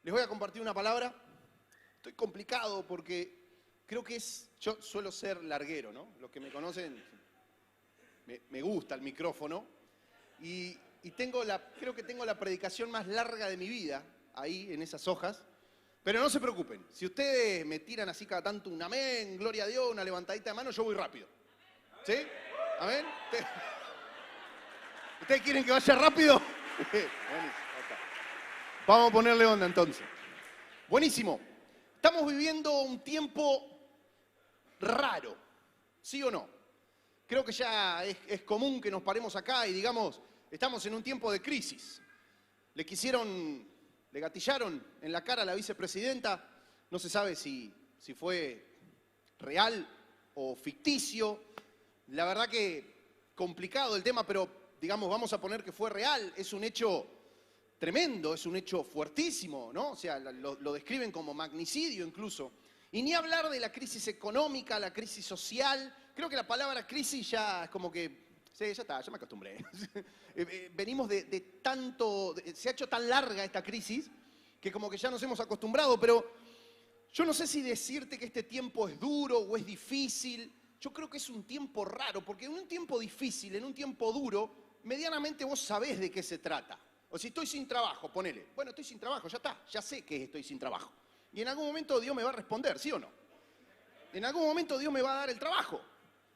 Les voy a compartir una palabra. Estoy complicado porque creo que yo suelo ser larguero, ¿no? Los que me conocen, me gusta el micrófono y creo que tengo la predicación más larga de mi vida ahí en esas hojas. Pero no se preocupen, si ustedes me tiran así cada tanto un amén, gloria a Dios, una levantadita de mano, yo voy rápido. ¿Sí? ¿Amén? ¿Ustedes quieren que vaya rápido? Vamos a ponerle onda entonces. Buenísimo. Estamos viviendo un tiempo raro, ¿sí o no? Creo que ya es común que nos paremos acá y digamos, estamos en un tiempo de crisis. Le gatillaron en la cara a la vicepresidenta, no se sabe si fue real o ficticio. La verdad que complicado el tema, pero digamos, vamos a poner que fue real. Es un hecho tremendo, es un hecho fuertísimo, ¿no? O sea, lo describen como magnicidio incluso. Y ni hablar de la crisis económica, la crisis social. Creo que la palabra crisis ya es como que, sí, ya está, ya me acostumbré. Venimos de tanto, se ha hecho tan larga esta crisis que como que ya nos hemos acostumbrado, pero yo no sé si decirte que este tiempo es duro o es difícil. Yo creo que es un tiempo raro, porque en un tiempo difícil, en un tiempo duro, medianamente vos sabés de qué se trata. O si estoy sin trabajo, ponele. Bueno, estoy sin trabajo, ya está, ya sé que estoy sin trabajo. Y en algún momento Dios me va a responder, ¿sí o no? En algún momento Dios me va a dar el trabajo.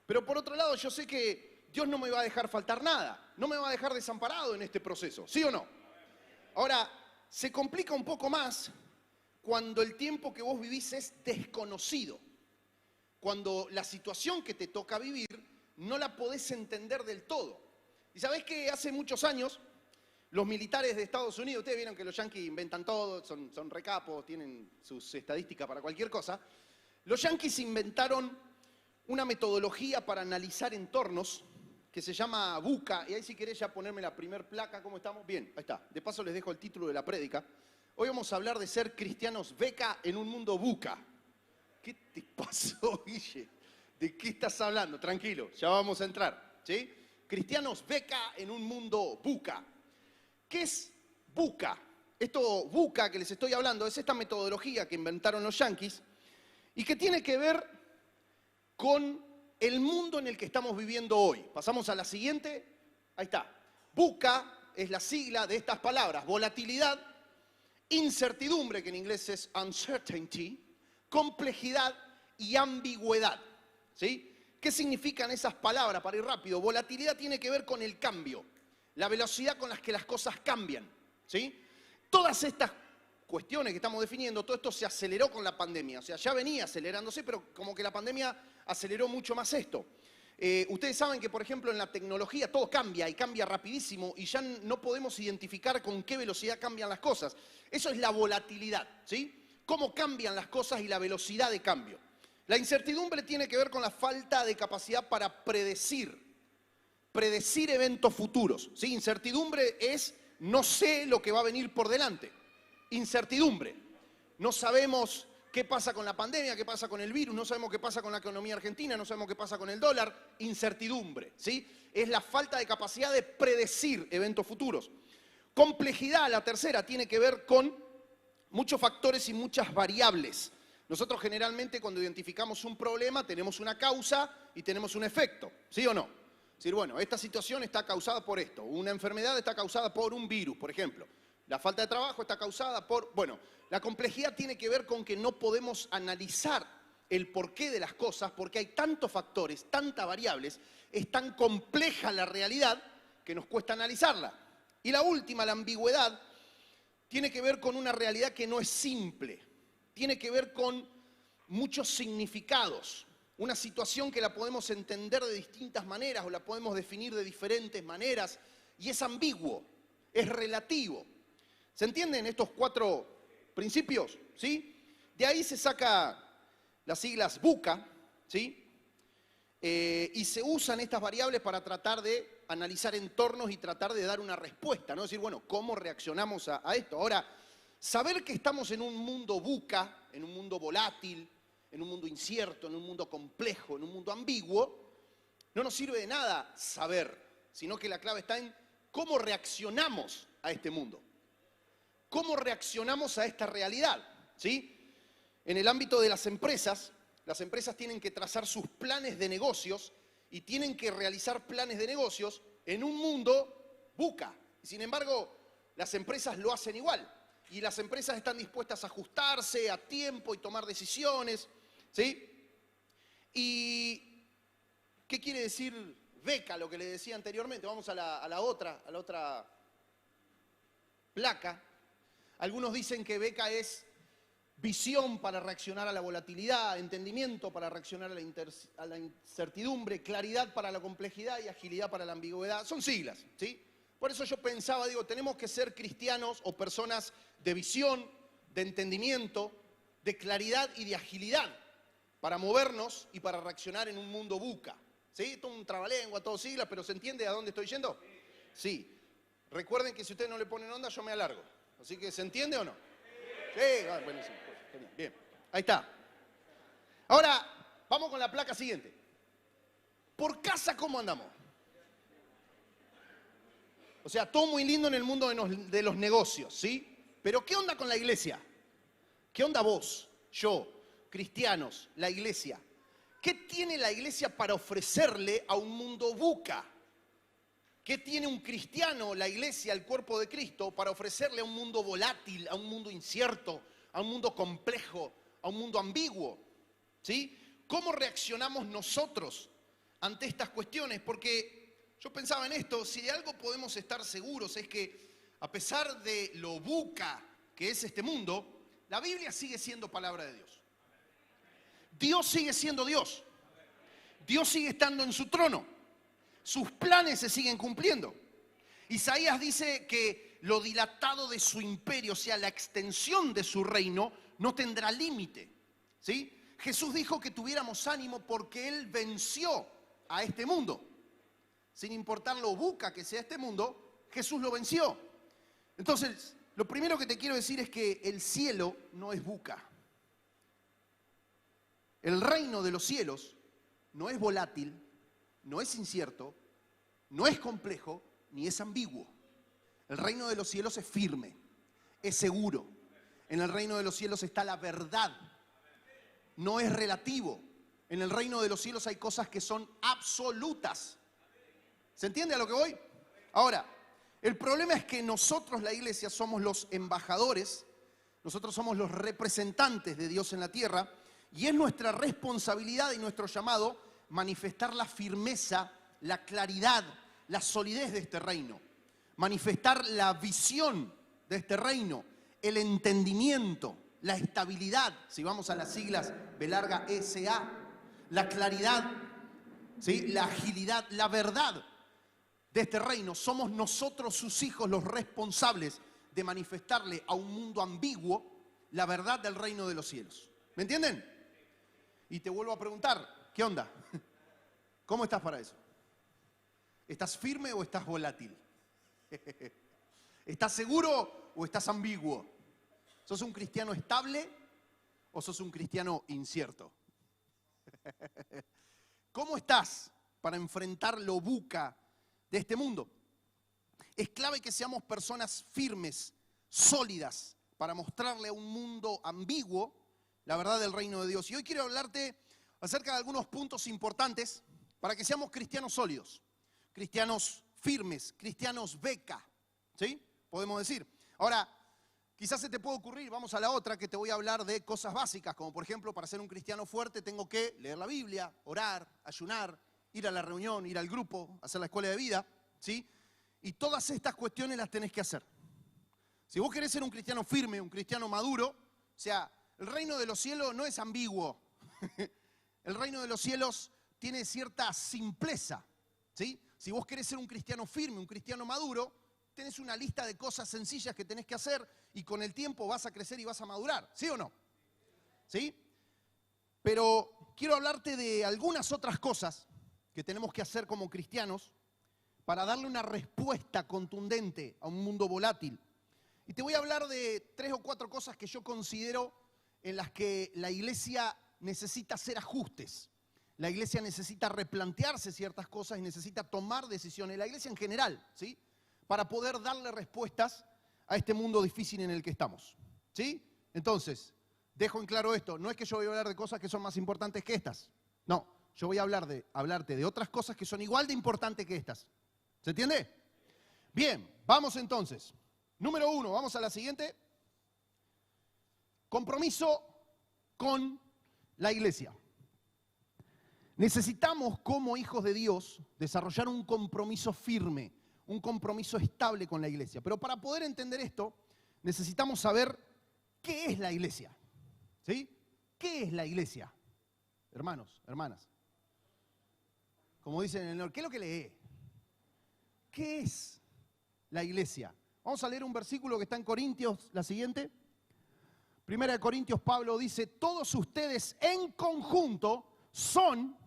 Pero por otro lado, yo sé que Dios no me va a dejar faltar nada. No me va a dejar desamparado en este proceso, ¿sí o no? Ahora, se complica un poco más cuando el tiempo que vos vivís es desconocido. Cuando la situación que te toca vivir no la podés entender del todo. Y sabés que hace muchos años los militares de Estados Unidos, ustedes vieron que los yanquis inventan todo, son recapos, tienen sus estadísticas para cualquier cosa. Los yanquis inventaron una metodología para analizar entornos que se llama VUCA. Y ahí si querés ya ponerme la primer placa, ¿cómo estamos? Bien, ahí está. De paso les dejo el título de la prédica. Hoy vamos a hablar de ser cristianos beca en un mundo VUCA. ¿Qué te pasó, Guille? ¿De qué estás hablando? Tranquilo, ya vamos a entrar, ¿sí? Cristianos beca en un mundo VUCA. ¿Qué es VUCA? Esto VUCA que les estoy hablando es esta metodología que inventaron los yanquis y que tiene que ver con el mundo en el que estamos viviendo hoy. Pasamos a la siguiente. Ahí está. VUCA es la sigla de estas palabras: volatilidad, incertidumbre, que en inglés es uncertainty, complejidad y ambigüedad. ¿Sí? ¿Qué significan esas palabras? Para ir rápido. Volatilidad tiene que ver con el cambio, la velocidad con la que las cosas cambian. ¿Sí? Todas estas cuestiones que estamos definiendo, todo esto se aceleró con la pandemia. O sea, ya venía acelerándose, pero como que la pandemia aceleró mucho más esto. Ustedes saben que, por ejemplo, en la tecnología todo cambia y cambia rapidísimo y ya no podemos identificar con qué velocidad cambian las cosas. Eso es la volatilidad, ¿sí? Cómo cambian las cosas y la velocidad de cambio. La incertidumbre tiene que ver con la falta de capacidad para predecir eventos futuros, ¿sí? Incertidumbre es no sé lo que va a venir por delante. Incertidumbre. No sabemos qué pasa con la pandemia, qué pasa con el virus, no sabemos qué pasa con la economía argentina, no sabemos qué pasa con el dólar. Incertidumbre, ¿sí? Es la falta de capacidad de predecir eventos futuros. Complejidad, la tercera, tiene que ver con muchos factores y muchas variables. Nosotros generalmente cuando identificamos un problema tenemos una causa y tenemos un efecto, ¿sí o no? Es decir, bueno, esta situación está causada por esto, una enfermedad está causada por un virus, por ejemplo. La falta de trabajo está causada por... Bueno, la complejidad tiene que ver con que no podemos analizar el porqué de las cosas porque hay tantos factores, tantas variables, es tan compleja la realidad que nos cuesta analizarla. Y la última, la ambigüedad, tiene que ver con una realidad que no es simple, tiene que ver con muchos significados, una situación que la podemos entender de distintas maneras o la podemos definir de diferentes maneras y es ambiguo, es relativo. ¿Se entienden estos cuatro principios? ¿Sí? De ahí se saca las siglas VUCA, ¿sí? Y se usan estas variables para tratar de analizar entornos y tratar de dar una respuesta, ¿no? Es decir, bueno, ¿cómo reaccionamos a esto? Ahora, saber que estamos en un mundo VUCA, en un mundo volátil, en un mundo incierto, en un mundo complejo, en un mundo ambiguo, no nos sirve de nada saber, sino que la clave está en cómo reaccionamos a este mundo. cómo reaccionamos a esta realidad, ¿sí? En el ámbito de las empresas tienen que trazar sus planes de negocios y tienen que realizar planes de negocios en un mundo VUCA. Y sin embargo, las empresas lo hacen igual. Y las empresas están dispuestas a ajustarse a tiempo y tomar decisiones, ¿sí? ¿Y qué quiere decir VECA, lo que le decía anteriormente? Vamos a la otra placa. Algunos dicen que VECA es visión para reaccionar a la volatilidad, entendimiento para reaccionar a la incertidumbre, claridad para la complejidad y agilidad para la ambigüedad. Son siglas, ¿sí? Por eso yo pensaba, tenemos que ser cristianos o personas de visión, de entendimiento, de claridad y de agilidad para movernos y para reaccionar en un mundo VUCA. ¿Sí? Esto es un trabalengua, todo siglas, pero ¿se entiende a dónde estoy yendo? Sí. Recuerden que si ustedes no le ponen onda, yo me alargo. Así que, ¿se entiende o no? Sí, buenísimo. Bien, ahí está. Ahora, vamos con la placa siguiente. Por casa, ¿cómo andamos? O sea, todo muy lindo en el mundo de los negocios, ¿sí? Pero ¿qué onda con la iglesia? ¿Qué onda vos, yo, cristianos, la iglesia? ¿Qué tiene la iglesia para ofrecerle a un mundo VUCA? ¿Qué tiene un cristiano, la iglesia, el cuerpo de Cristo, para ofrecerle a un mundo volátil, a un mundo incierto, a un mundo complejo, a un mundo ambiguo? ¿Sí? ¿Cómo reaccionamos nosotros ante estas cuestiones? Porque yo pensaba en esto, si de algo podemos estar seguros es que a pesar de lo VUCA que es este mundo, la Biblia sigue siendo palabra de Dios. Dios sigue siendo Dios. Dios sigue estando en su trono. Sus planes se siguen cumpliendo. Isaías dice que lo dilatado de su imperio, o sea, la extensión de su reino, no tendrá límite, ¿sí? Jesús dijo que tuviéramos ánimo porque Él venció a este mundo. Sin importar lo VUCA que sea este mundo, Jesús lo venció. Entonces, lo primero que te quiero decir es que el cielo no es VUCA. El reino de los cielos no es volátil, no es incierto, no es complejo, ni es ambiguo. El reino de los cielos es firme, es seguro. En el reino de los cielos está la verdad, no es relativo. En el reino de los cielos hay cosas que son absolutas. ¿Se entiende a lo que voy? Ahora, el problema es que nosotros, la iglesia, somos los embajadores, nosotros somos los representantes de Dios en la tierra, y es nuestra responsabilidad y nuestro llamado manifestar la firmeza, la claridad, la solidez de este reino. Manifestar la visión de este reino, el entendimiento, la estabilidad, si vamos a las siglas B larga SA, la claridad, ¿sí? La agilidad, la verdad de este reino. Somos nosotros, sus hijos, los responsables de manifestarle a un mundo ambiguo la verdad del reino de los cielos. ¿Me entienden? Y te vuelvo a preguntar, ¿qué onda? ¿Cómo estás para eso? ¿Estás firme o estás volátil? ¿Estás seguro o estás ambiguo? ¿Sos un cristiano estable o sos un cristiano incierto? ¿Cómo estás para enfrentar lo VUCA de este mundo? Es clave que seamos personas firmes, sólidas, para mostrarle a un mundo ambiguo la verdad del reino de Dios. Y hoy quiero hablarte acerca de algunos puntos importantes para que seamos cristianos sólidos, cristianos firmes, cristianos VECA, ¿sí? Podemos decir. Ahora, quizás se te puede ocurrir, vamos a la otra, que te voy a hablar de cosas básicas, como por ejemplo, para ser un cristiano fuerte tengo que leer la Biblia, orar, ayunar, ir a la reunión, ir al grupo, hacer la escuela de vida, ¿sí? Y todas estas cuestiones las tenés que hacer. Si vos querés ser un cristiano firme, un cristiano maduro, o sea, el reino de los cielos no es ambiguo. El reino de los cielos tiene cierta simpleza, ¿sí? Si vos querés ser un cristiano firme, un cristiano maduro, tenés una lista de cosas sencillas que tenés que hacer y con el tiempo vas a crecer y vas a madurar, ¿sí o no? ¿Sí? Pero quiero hablarte de algunas otras cosas que tenemos que hacer como cristianos para darle una respuesta contundente a un mundo volátil. Y te voy a hablar de 3 o 4 cosas que yo considero en las que la iglesia necesita hacer ajustes. La iglesia necesita replantearse ciertas cosas y necesita tomar decisiones. La iglesia en general, ¿sí? Para poder darle respuestas a este mundo difícil en el que estamos. ¿Sí? Entonces, dejo en claro esto, no es que yo voy a hablar de cosas que son más importantes que estas. No, yo voy a hablarte de otras cosas que son igual de importantes que estas. ¿Se entiende? Bien, vamos entonces. Número 1, vamos a la siguiente. Compromiso con la iglesia. Necesitamos, como hijos de Dios, desarrollar un compromiso firme, un compromiso estable con la iglesia. Pero para poder entender esto, necesitamos saber qué es la iglesia. ¿Sí? ¿Qué es la iglesia? Hermanos, hermanas. Como dicen en el norte, ¿qué es lo que lee? ¿Qué es la iglesia? Vamos a leer un versículo que está en Corintios, la siguiente. Primera de Corintios, Pablo dice, todos ustedes en conjunto son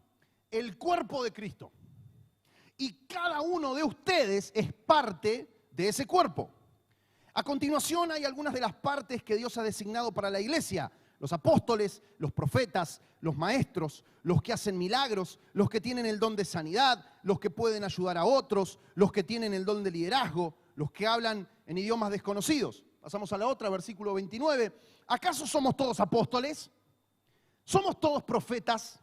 el cuerpo de Cristo. Y cada uno de ustedes es parte de ese cuerpo. A continuación hay algunas de las partes que Dios ha designado para la iglesia. Los apóstoles, los profetas, los maestros, los que hacen milagros, los que tienen el don de sanidad, los que pueden ayudar a otros, los que tienen el don de liderazgo, los que hablan en idiomas desconocidos. Pasamos a la otra, versículo 29. ¿Acaso somos todos apóstoles? ¿Somos todos profetas?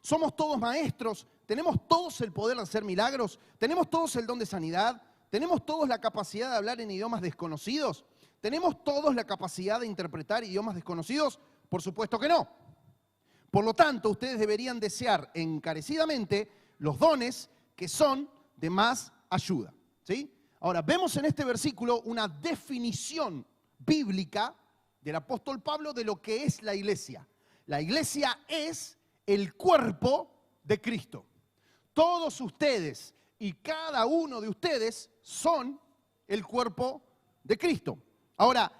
¿Somos todos maestros? ¿Tenemos todos el poder de hacer milagros? ¿Tenemos todos el don de sanidad? ¿Tenemos todos la capacidad de hablar en idiomas desconocidos? ¿Tenemos todos la capacidad de interpretar idiomas desconocidos? Por supuesto que no. Por lo tanto, ustedes deberían desear encarecidamente los dones que son de más ayuda. ¿Sí? Ahora, vemos en este versículo una definición bíblica del apóstol Pablo de lo que es la iglesia. La iglesia es el cuerpo de Cristo. Todos ustedes y cada uno de ustedes son el cuerpo de Cristo. Ahora,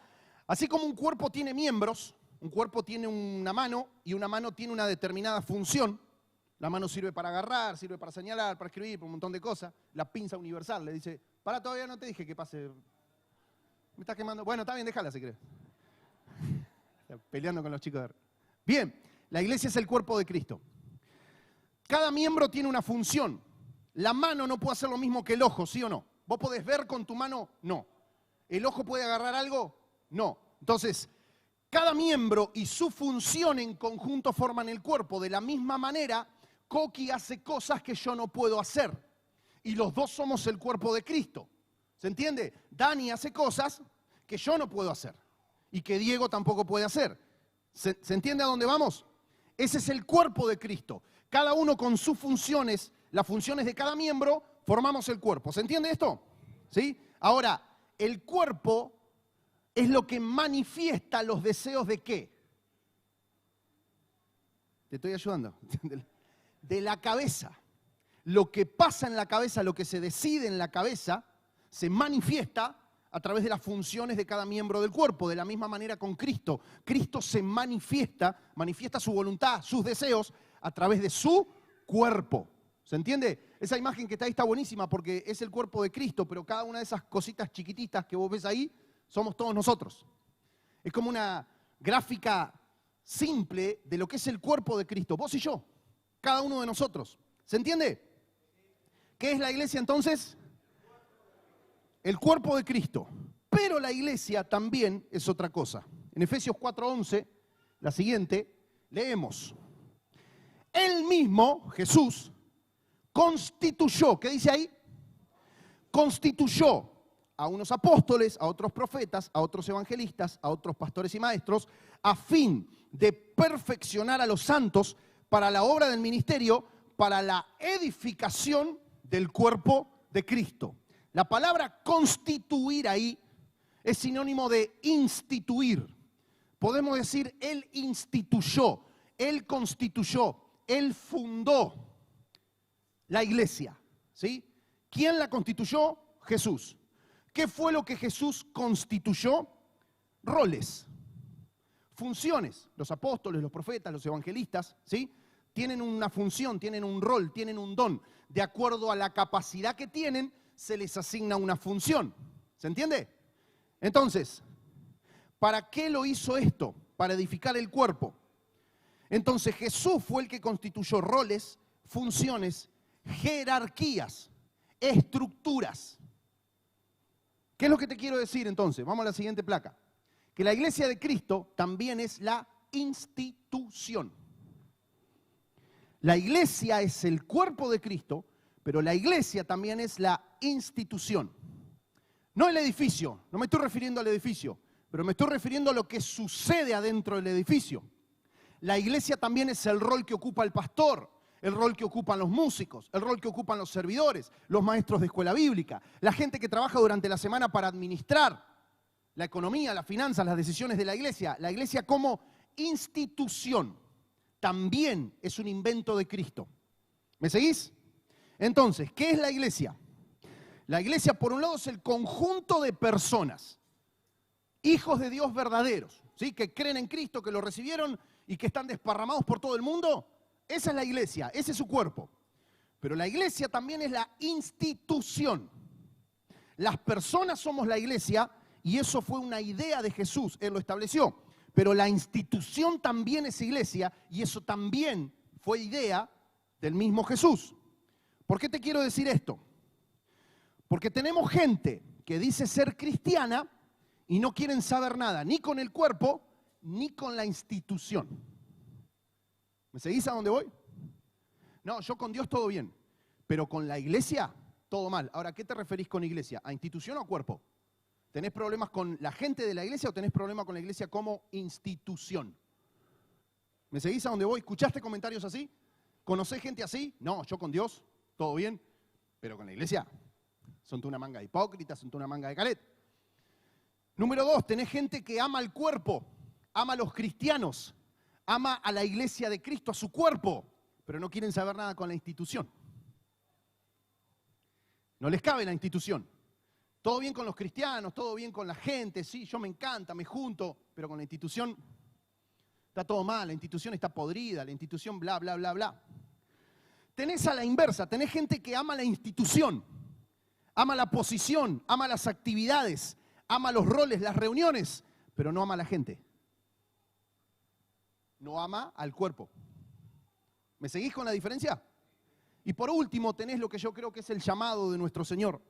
así como un cuerpo tiene miembros, un cuerpo tiene una mano y una mano tiene una determinada función. La mano sirve para agarrar, sirve para señalar, para escribir, para un montón de cosas. La pinza universal le dice, para, todavía no te dije que pase. Me estás quemando. Bueno, está bien, déjala si querés. Peleando con los chicos de arriba. Bien, la iglesia es el cuerpo de Cristo. Cada miembro tiene una función. La mano no puede hacer lo mismo que el ojo, ¿sí o no? ¿Vos podés ver con tu mano? No. ¿El ojo puede agarrar algo? No. Entonces, cada miembro y su función en conjunto forman el cuerpo. De la misma manera, Coqui hace cosas que yo no puedo hacer. Y los dos somos el cuerpo de Cristo. ¿Se entiende? Dani hace cosas que yo no puedo hacer. Y que Diego tampoco puede hacer. ¿Se entiende a dónde vamos? Ese es el cuerpo de Cristo. Cada uno con sus funciones, las funciones de cada miembro, formamos el cuerpo. ¿Se entiende esto? ¿Sí? Ahora, el cuerpo es lo que manifiesta los deseos de ¿qué? Te estoy ayudando. De la cabeza. Lo que pasa en la cabeza, lo que se decide en la cabeza, se manifiesta a través de las funciones de cada miembro del cuerpo. De la misma manera con Cristo. Cristo se manifiesta su voluntad, sus deseos, a través de su cuerpo. ¿Se entiende? Esa imagen que está ahí está buenísima porque es el cuerpo de Cristo, pero cada una de esas cositas chiquititas que vos ves ahí, somos todos nosotros. Es como una gráfica simple de lo que es el cuerpo de Cristo. Vos y yo, cada uno de nosotros. ¿Se entiende? ¿Qué es la iglesia entonces? El cuerpo de Cristo. Pero la iglesia también es otra cosa. En Efesios 4:11, la siguiente, leemos. Él mismo, Jesús, constituyó, ¿qué dice ahí? Constituyó a unos apóstoles, a otros profetas, a otros evangelistas, a otros pastores y maestros, a fin de perfeccionar a los santos para la obra del ministerio, para la edificación del cuerpo de Cristo. La palabra constituir ahí es sinónimo de instituir. Podemos decir, Él instituyó, Él constituyó, Él fundó la iglesia. ¿Sí? ¿Quién la constituyó? Jesús. ¿Qué fue lo que Jesús constituyó? Roles, funciones. Los apóstoles, los profetas, los evangelistas, ¿sí? Tienen una función, tienen un rol, tienen un don. De acuerdo a la capacidad que tienen, se les asigna una función. ¿Se entiende? Entonces, ¿para qué lo hizo esto? Para edificar el cuerpo. Entonces Jesús fue el que constituyó roles, funciones, jerarquías, estructuras. ¿Qué es lo que te quiero decir entonces? Vamos a la siguiente placa. Que la iglesia de Cristo también es la institución. La iglesia es el cuerpo de Cristo, pero la iglesia también es la institución. No el edificio, no me estoy refiriendo al edificio, pero me estoy refiriendo a lo que sucede adentro del edificio. La iglesia también es el rol que ocupa el pastor, el rol que ocupan los músicos, el rol que ocupan los servidores, los maestros de escuela bíblica, la gente que trabaja durante la semana para administrar la economía, las finanzas, las decisiones de la iglesia. La iglesia como institución también es un invento de Cristo. ¿Me seguís? Entonces, ¿qué es la iglesia? La iglesia, por un lado, es el conjunto de personas, hijos de Dios verdaderos, ¿sí? Que creen en Cristo, que lo recibieron y que están desparramados por todo el mundo. Esa es la iglesia, ese es su cuerpo. Pero la iglesia también es la institución. Las personas somos la iglesia y eso fue una idea de Jesús, Él lo estableció. Pero la institución también es iglesia y eso también fue idea del mismo Jesús. ¿Por qué te quiero decir esto? Porque tenemos gente que dice ser cristiana y no quieren saber nada, ni con el cuerpo, ni con la institución. ¿Me seguís a dónde voy? No, yo con Dios todo bien, pero con la iglesia todo mal. Ahora, ¿qué te referís con iglesia? ¿A institución o a cuerpo? ¿Tenés problemas con la gente de la iglesia o tenés problemas con la iglesia como institución? ¿Me seguís a dónde voy? ¿Escuchaste comentarios así? ¿Conocés gente así? No, yo con Dios todo bien, pero con la iglesia son toda una manga de hipócritas, son toda una manga de caret. Número 2, tenés gente que ama el cuerpo, ama a los cristianos, ama a la iglesia de Cristo, a su cuerpo, pero no quieren saber nada con la institución. No les cabe la institución. Todo bien con los cristianos, todo bien con la gente, sí, yo me encanta, me junto, pero con la institución está todo mal, la institución está podrida, la institución bla, bla, bla, bla. Tenés a la inversa, tenés gente que ama la institución, ama la posición, ama las actividades, ama los roles, las reuniones, pero no ama a la gente. No ama al cuerpo. ¿Me seguís con la diferencia? Y por último tenés lo que yo creo que es el llamado de nuestro Señor.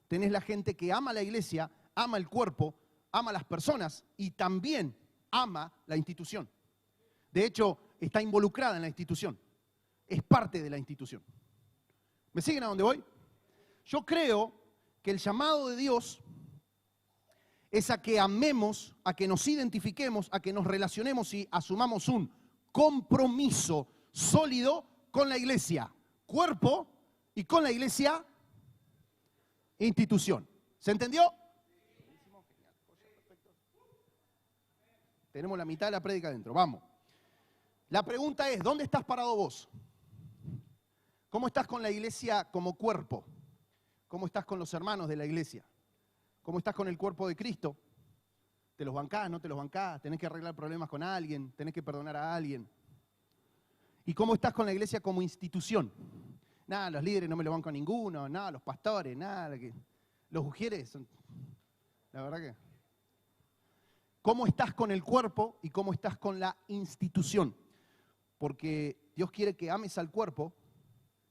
Tenés la gente que ama la iglesia, ama el cuerpo, ama las personas y también ama la institución. De hecho, está involucrada en la institución. Es parte de la institución. ¿Me siguen a dónde voy? Yo creo que el llamado de Dios es a que amemos, a que nos identifiquemos, a que nos relacionemos y asumamos un compromiso sólido con la iglesia, cuerpo, y con la iglesia, institución. ¿Se entendió? Tenemos la mitad de la prédica adentro, vamos. La pregunta es, ¿dónde estás parado vos? ¿Cómo estás con la iglesia como cuerpo? ¿Cómo estás con los hermanos de la iglesia? ¿Cómo estás con el cuerpo de Cristo? ¿Te los bancás, no te los bancás? ¿Tenés que arreglar problemas con alguien? ¿Tenés que perdonar a alguien? ¿Y cómo estás con la iglesia como institución? Nada, los líderes no me lo banco a ninguno, nada, los pastores, nada. Los ujieres son... La verdad que... ¿Cómo estás con el cuerpo y cómo estás con la institución? Porque Dios quiere que ames al cuerpo,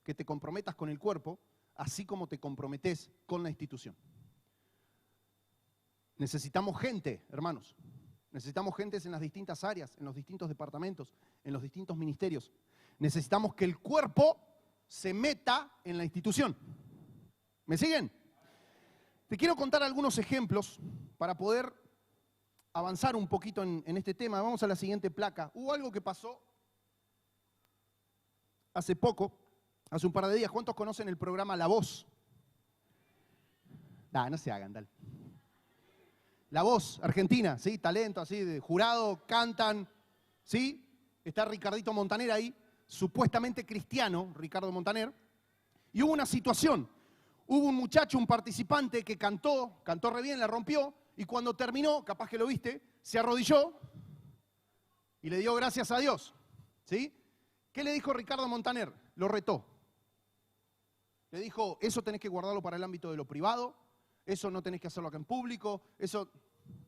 que te comprometas con el cuerpo, así como te comprometes con la institución. Necesitamos gente, hermanos. Necesitamos gentes en las distintas áreas, en los distintos departamentos, en los distintos ministerios. Necesitamos que el cuerpo se meta en la institución. ¿Me siguen? Te quiero contar algunos ejemplos para poder avanzar un poquito en este tema. Vamos a la siguiente placa. Hubo algo que pasó hace poco, hace un par de días. ¿Cuántos conocen el programa La Voz? No se hagan, dale. La Voz, Argentina, ¿sí? Talento así, de jurado, cantan, ¿sí? Está Ricardito Montaner ahí, supuestamente cristiano, Ricardo Montaner. Y hubo una situación. Hubo un muchacho, un participante que cantó re bien, la rompió, y cuando terminó, capaz que lo viste, se arrodilló y le dio gracias a Dios, ¿sí? ¿Qué le dijo Ricardo Montaner? Lo retó. Le dijo, eso tenés que guardarlo para el ámbito de lo privado, eso no tenés que hacerlo acá en público, eso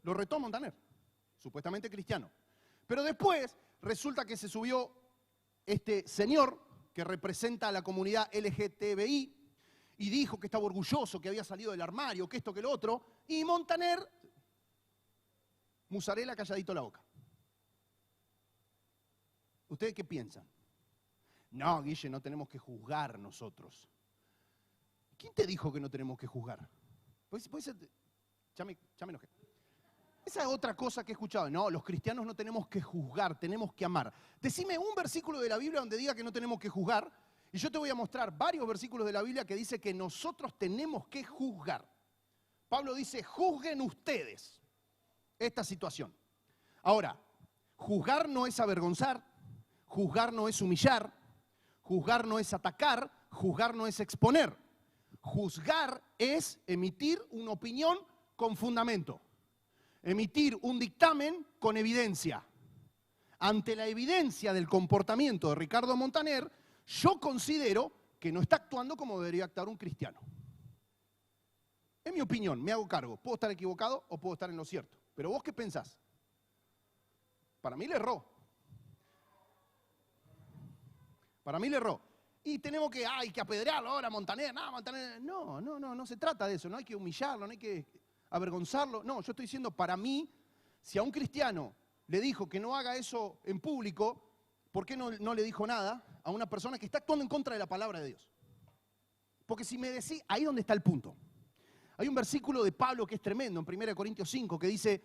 lo retó Montaner, supuestamente cristiano. Pero después resulta que se subió este señor que representa a la comunidad LGTBI y dijo que estaba orgulloso, que había salido del armario, que esto, que lo otro, y Montaner, musarela calladito la boca. ¿Ustedes qué piensan? No, Guille, no tenemos que juzgar nosotros. ¿Quién te dijo que no tenemos que juzgar? Puede ser, ya me enojé. Esa es otra cosa que he escuchado. No, los cristianos no tenemos que juzgar, tenemos que amar. Decime un versículo de la Biblia donde diga que no tenemos que juzgar, y yo te voy a mostrar varios versículos de la Biblia que dice que nosotros tenemos que juzgar. Pablo dice, juzguen ustedes esta situación. Ahora, juzgar no es avergonzar, juzgar no es humillar, juzgar no es atacar, juzgar no es exponer. Juzgar es emitir una opinión con fundamento. Emitir un dictamen con evidencia. Ante la evidencia del comportamiento de Ricardo Montaner, yo considero que no está actuando como debería actuar un cristiano. Es mi opinión, me hago cargo. Puedo estar equivocado o puedo estar en lo cierto. Pero ¿vos qué pensás? Para mí le erró. Para mí le erró. Y tenemos que, hay que apedrearlo ahora, Montaner. No se trata de eso. No hay que humillarlo, no hay que avergonzarlo. No, yo estoy diciendo, para mí, si a un cristiano le dijo que no haga eso en público, ¿por qué no le dijo nada a una persona que está actuando en contra de la palabra de Dios? Porque si me decís, ahí es donde está el punto. Hay un versículo de Pablo que es tremendo, en 1 Corintios 5, que dice,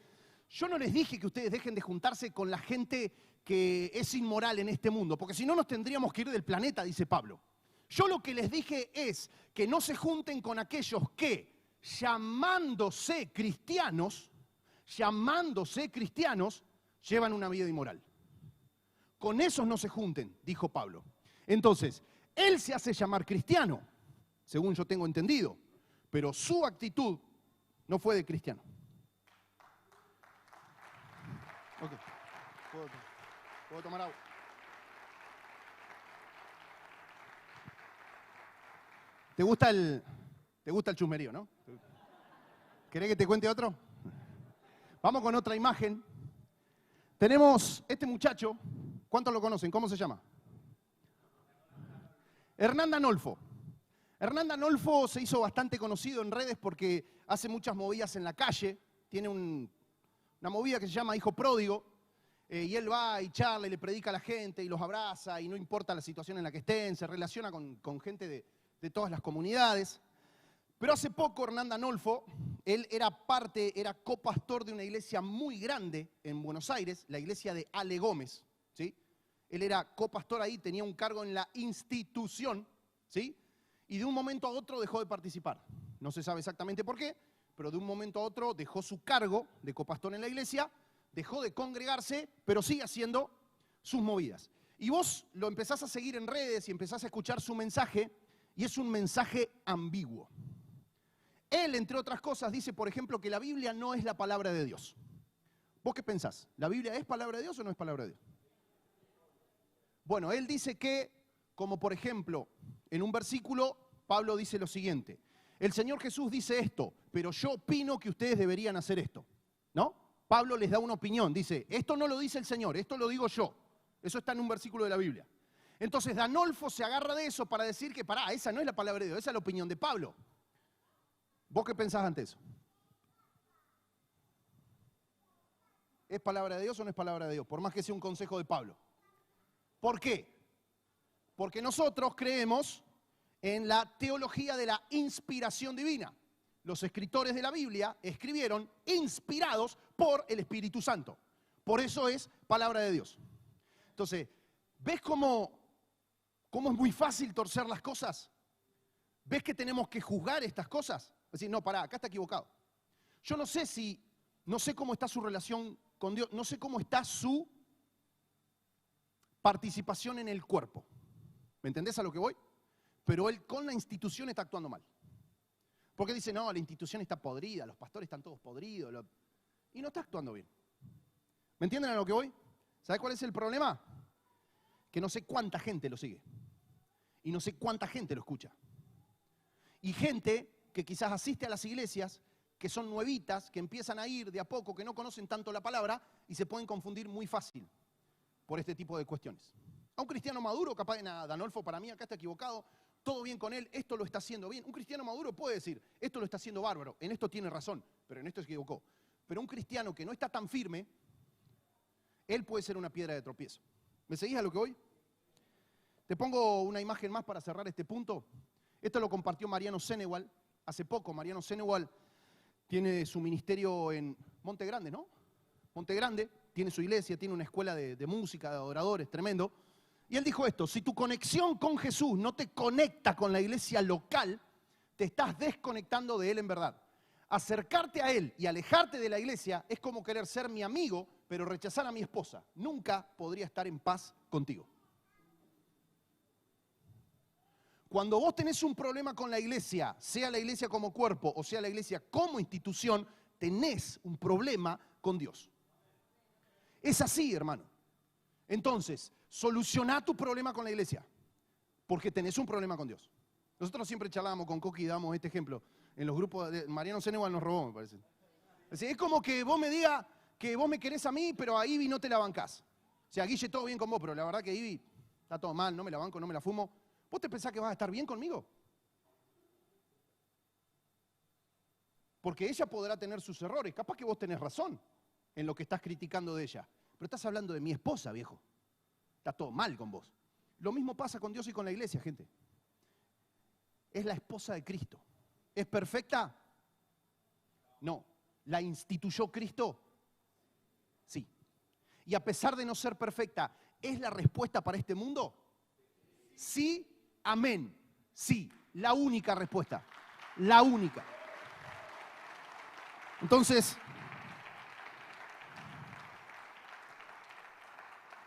yo no les dije que ustedes dejen de juntarse con la gente que es inmoral en este mundo, porque si no nos tendríamos que ir del planeta, dice Pablo. Yo lo que les dije es que no se junten con aquellos que, llamándose cristianos, llevan una vida inmoral. Con esos no se junten, dijo Pablo. Entonces, él se hace llamar cristiano, según yo tengo entendido, pero su actitud no fue de cristiano. Ok, ¿puedo tomar agua? ¿Te gusta el chusmerío, no? ¿Querés que te cuente otro? Vamos con otra imagen. Tenemos este muchacho, ¿cuántos lo conocen? ¿Cómo se llama? Hernán Danolfo. Hernán Danolfo se hizo bastante conocido en redes porque hace muchas movidas en la calle. Tiene una movida que se llama Hijo Pródigo. Y él va y charla y le predica a la gente y los abraza y no importa la situación en la que estén, se relaciona con gente de todas las comunidades. Pero hace poco Hernán Danolfo, él era copastor de una iglesia muy grande en Buenos Aires, la iglesia de Ale Gómez, ¿sí? Él era copastor ahí, tenía un cargo en la institución, ¿sí? Y de un momento a otro dejó de participar. No se sabe exactamente por qué, pero de un momento a otro dejó su cargo de copastor en la iglesia, dejó de congregarse, pero sigue haciendo sus movidas. Y vos lo empezás a seguir en redes y empezás a escuchar su mensaje, y es un mensaje ambiguo. Él, entre otras cosas, dice, por ejemplo, que la Biblia no es la palabra de Dios. ¿Vos qué pensás? ¿La Biblia es palabra de Dios o no es palabra de Dios? Bueno, él dice que, como por ejemplo, en un versículo, Pablo dice lo siguiente. El Señor Jesús dice esto, pero yo opino que ustedes deberían hacer esto, ¿no? Pablo les da una opinión, dice, esto no lo dice el Señor, esto lo digo yo. Eso está en un versículo de la Biblia. Entonces Danolfo se agarra de eso para decir que, esa no es la palabra de Dios, esa es la opinión de Pablo. ¿Vos qué pensás ante eso? ¿Es palabra de Dios o no es palabra de Dios? Por más que sea un consejo de Pablo. ¿Por qué? Porque nosotros creemos en la teología de la inspiración divina. Los escritores de la Biblia escribieron inspirados por el Espíritu Santo. Por eso es palabra de Dios. Entonces, ¿ves cómo es muy fácil torcer las cosas? ¿Ves que tenemos que juzgar estas cosas? Decir, no, acá está equivocado. Yo no sé cómo está su relación con Dios, no sé cómo está su participación en el cuerpo. ¿Me entendés a lo que voy? Pero él con la institución está actuando mal. Porque dice, no, la institución está podrida, los pastores están todos podridos, y no está actuando bien. ¿Me entienden a lo que voy? ¿Sabes cuál es el problema? Que no sé cuánta gente lo sigue. Y no sé cuánta gente lo escucha. Y gente que quizás asiste a las iglesias, que son nuevitas, que empiezan a ir de a poco, que no conocen tanto la palabra y se pueden confundir muy fácil por este tipo de cuestiones. A un cristiano maduro, capaz, Danolfo, para mí acá está equivocado, todo bien con él, esto lo está haciendo bien. Un cristiano maduro puede decir, esto lo está haciendo bárbaro, en esto tiene razón, pero en esto se equivocó. Pero un cristiano que no está tan firme, él puede ser una piedra de tropiezo. ¿Me seguís a lo que voy? Te pongo una imagen más para cerrar este punto. Esto lo compartió Mariano Senegal hace poco. Mariano Senegal tiene su ministerio en Monte Grande, ¿no? Monte Grande, tiene su iglesia, tiene una escuela de música, de adoradores, tremendo. Y él dijo esto, si tu conexión con Jesús no te conecta con la iglesia local, te estás desconectando de Él en verdad. Acercarte a Él y alejarte de la iglesia es como querer ser mi amigo, pero rechazar a mi esposa. Nunca podría estar en paz contigo. Cuando vos tenés un problema con la iglesia, sea la iglesia como cuerpo o sea la iglesia como institución, tenés un problema con Dios. Es así, hermano. Entonces, solucioná tu problema con la iglesia, porque tenés un problema con Dios. Nosotros siempre charlábamos con Coqui y damos este ejemplo. En los grupos de Mariano Senegal nos robó, me parece. Es como que vos me digas que vos me querés a mí, pero a Ivy no te la bancás. O sea, Guille, todo bien con vos, pero la verdad que Ivy está todo mal, no me la banco, no me la fumo. ¿Vos te pensás que vas a estar bien conmigo? Porque ella podrá tener sus errores. Capaz que vos tenés razón en lo que estás criticando de ella. Pero estás hablando de mi esposa, viejo. Está todo mal con vos. Lo mismo pasa con Dios y con la iglesia, gente. Es la esposa de Cristo. ¿Es perfecta? No. ¿La instituyó Cristo? Sí. Y a pesar de no ser perfecta, ¿es la respuesta para este mundo? Sí, amén. Sí, la única respuesta. La única. Entonces,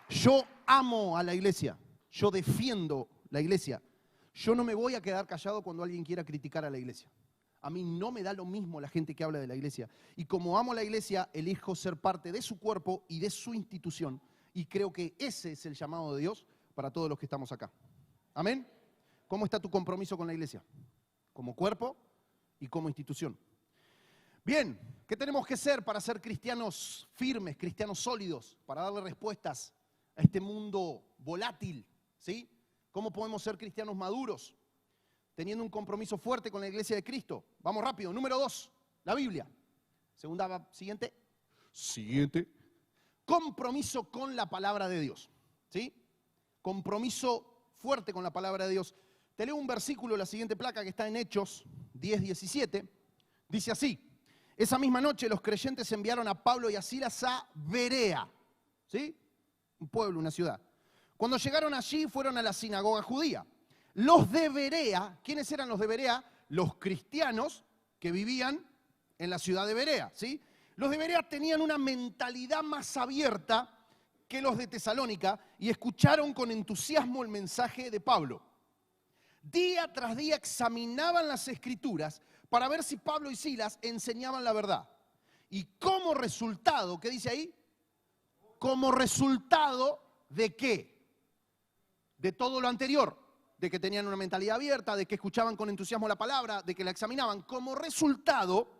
yo amo a la iglesia. Yo defiendo la iglesia. Yo no me voy a quedar callado cuando alguien quiera criticar a la iglesia. A mí no me da lo mismo la gente que habla de la iglesia. Y como amo la iglesia, elijo ser parte de su cuerpo y de su institución. Y creo que ese es el llamado de Dios para todos los que estamos acá. ¿Amén? ¿Cómo está tu compromiso con la iglesia? Como cuerpo y como institución. Bien, ¿qué tenemos que hacer para ser cristianos firmes, cristianos sólidos, para darle respuestas a este mundo volátil? ¿Sí? ¿Cómo podemos ser cristianos maduros? Teniendo un compromiso fuerte con la iglesia de Cristo. Vamos rápido. Número 2, la Biblia. Siguiente. Compromiso con la palabra de Dios. ¿Sí? Compromiso fuerte con la palabra de Dios. Te leo un versículo, la siguiente placa que está en Hechos 10:17. Dice así. Esa misma noche los creyentes enviaron a Pablo y a Silas a Berea. ¿Sí? Un pueblo, una ciudad. Cuando llegaron allí fueron a la sinagoga judía. Los de Berea, ¿quiénes eran los de Berea? Los cristianos que vivían en la ciudad de Berea, ¿sí? Los de Berea tenían una mentalidad más abierta que los de Tesalónica y escucharon con entusiasmo el mensaje de Pablo. Día tras día examinaban las escrituras para ver si Pablo y Silas enseñaban la verdad. Y como resultado, ¿qué dice ahí? Como resultado ¿de qué? De todo lo anterior. De que tenían una mentalidad abierta, de que escuchaban con entusiasmo la palabra, de que la examinaban. Como resultado,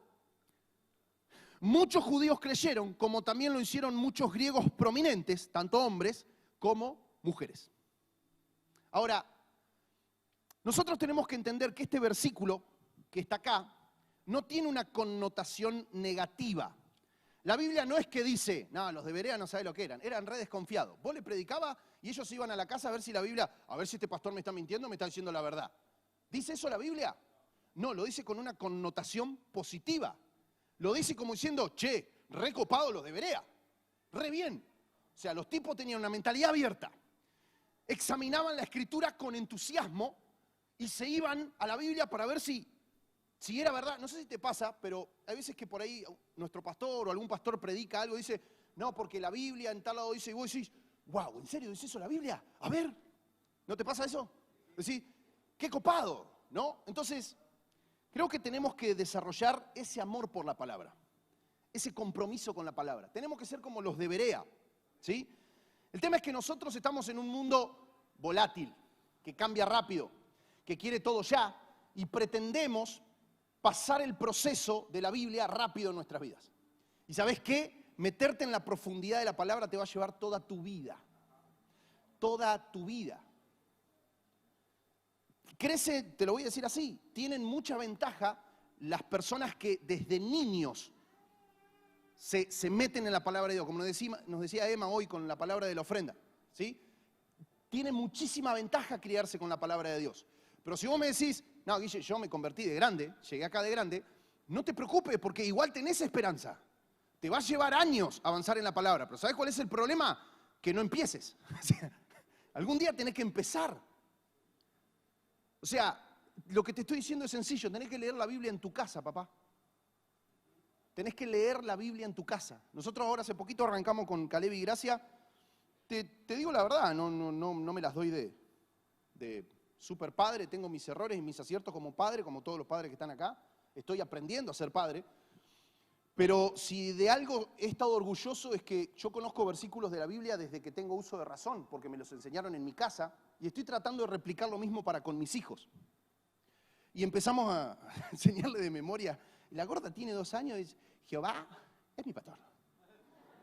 muchos judíos creyeron, como también lo hicieron muchos griegos prominentes, tanto hombres como mujeres. Ahora, nosotros tenemos que entender que este versículo que está acá no tiene una connotación negativa. La Biblia no es que dice, no, los de Berea no saben lo que eran re desconfiados. Vos le predicabas y ellos iban a la casa a ver si la Biblia, a ver si este pastor me está mintiendo o me está diciendo la verdad. ¿Dice eso la Biblia? No, lo dice con una connotación positiva. Lo dice como diciendo, che, re copado los de Berea, re bien. O sea, los tipos tenían una mentalidad abierta. Examinaban la escritura con entusiasmo y se iban a la Biblia para ver si era verdad. No sé si te pasa, pero hay veces que por ahí nuestro pastor o algún pastor predica algo y dice, no, porque la Biblia en tal lado dice, y vos decís, wow, ¿en serio dice eso la Biblia? A ver, ¿no te pasa eso? Decís, qué copado, ¿no? Entonces, creo que tenemos que desarrollar ese amor por la palabra, ese compromiso con la palabra. Tenemos que ser como los de Berea, ¿sí? El tema es que nosotros estamos en un mundo volátil, que cambia rápido, que quiere todo ya, y pretendemos pasar el proceso de la Biblia rápido en nuestras vidas. ¿Y sabés qué? Meterte en la profundidad de la palabra te va a llevar toda tu vida. Toda tu vida. crece, te lo voy a decir así, tienen mucha ventaja las personas que desde niños se meten en la palabra de Dios, como nos decía Emma hoy con la palabra de la ofrenda, ¿sí? Tiene muchísima ventaja criarse con la palabra de Dios. Pero si vos me decís, no, Guille, yo me convertí de grande, llegué acá de grande, no te preocupes porque igual tenés esperanza. Te va a llevar años avanzar en la palabra, pero ¿sabés cuál es el problema? Que no empieces. O sea, algún día tenés que empezar. O sea, lo que te estoy diciendo es sencillo, tenés que leer la Biblia en tu casa, papá. Tenés que leer la Biblia en tu casa. Nosotros ahora hace poquito arrancamos con Caleb y Gracia. Te digo la verdad, no me las doy de super padre, tengo mis errores y mis aciertos como padre, como todos los padres que están acá. Estoy aprendiendo a ser padre. Pero si de algo he estado orgulloso es que yo conozco versículos de la Biblia desde que tengo uso de razón, porque me los enseñaron en mi casa, y estoy tratando de replicar lo mismo para con mis hijos. Y empezamos a enseñarle de memoria. La gorda tiene 2 años y dice, Jehová es mi pastor.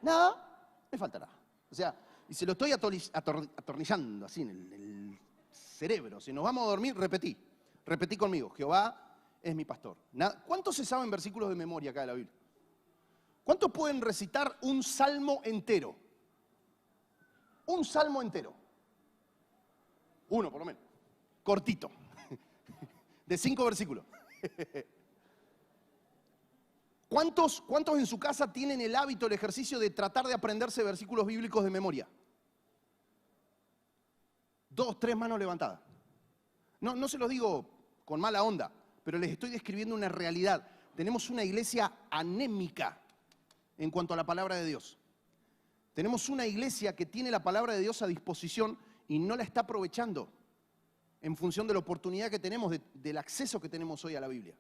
Nada me faltará. O sea, y se lo estoy atornillando así en el cerebro. Si nos vamos a dormir, repetí conmigo. Jehová es mi pastor. ¿Cuántos se saben versículos de memoria acá de la Biblia? ¿Cuántos pueden recitar un salmo entero? Un salmo entero. Uno, por lo menos. Cortito. De 5 versículos. ¿Cuántos en su casa tienen el hábito, el ejercicio de tratar de aprenderse versículos bíblicos de memoria? 2, 3 manos levantadas. No se los digo con mala onda, pero les estoy describiendo una realidad. Tenemos una iglesia anémica en cuanto a la palabra de Dios. Tenemos una iglesia que tiene la palabra de Dios a disposición y no la está aprovechando en función de la oportunidad que tenemos, del acceso que tenemos hoy a la Biblia.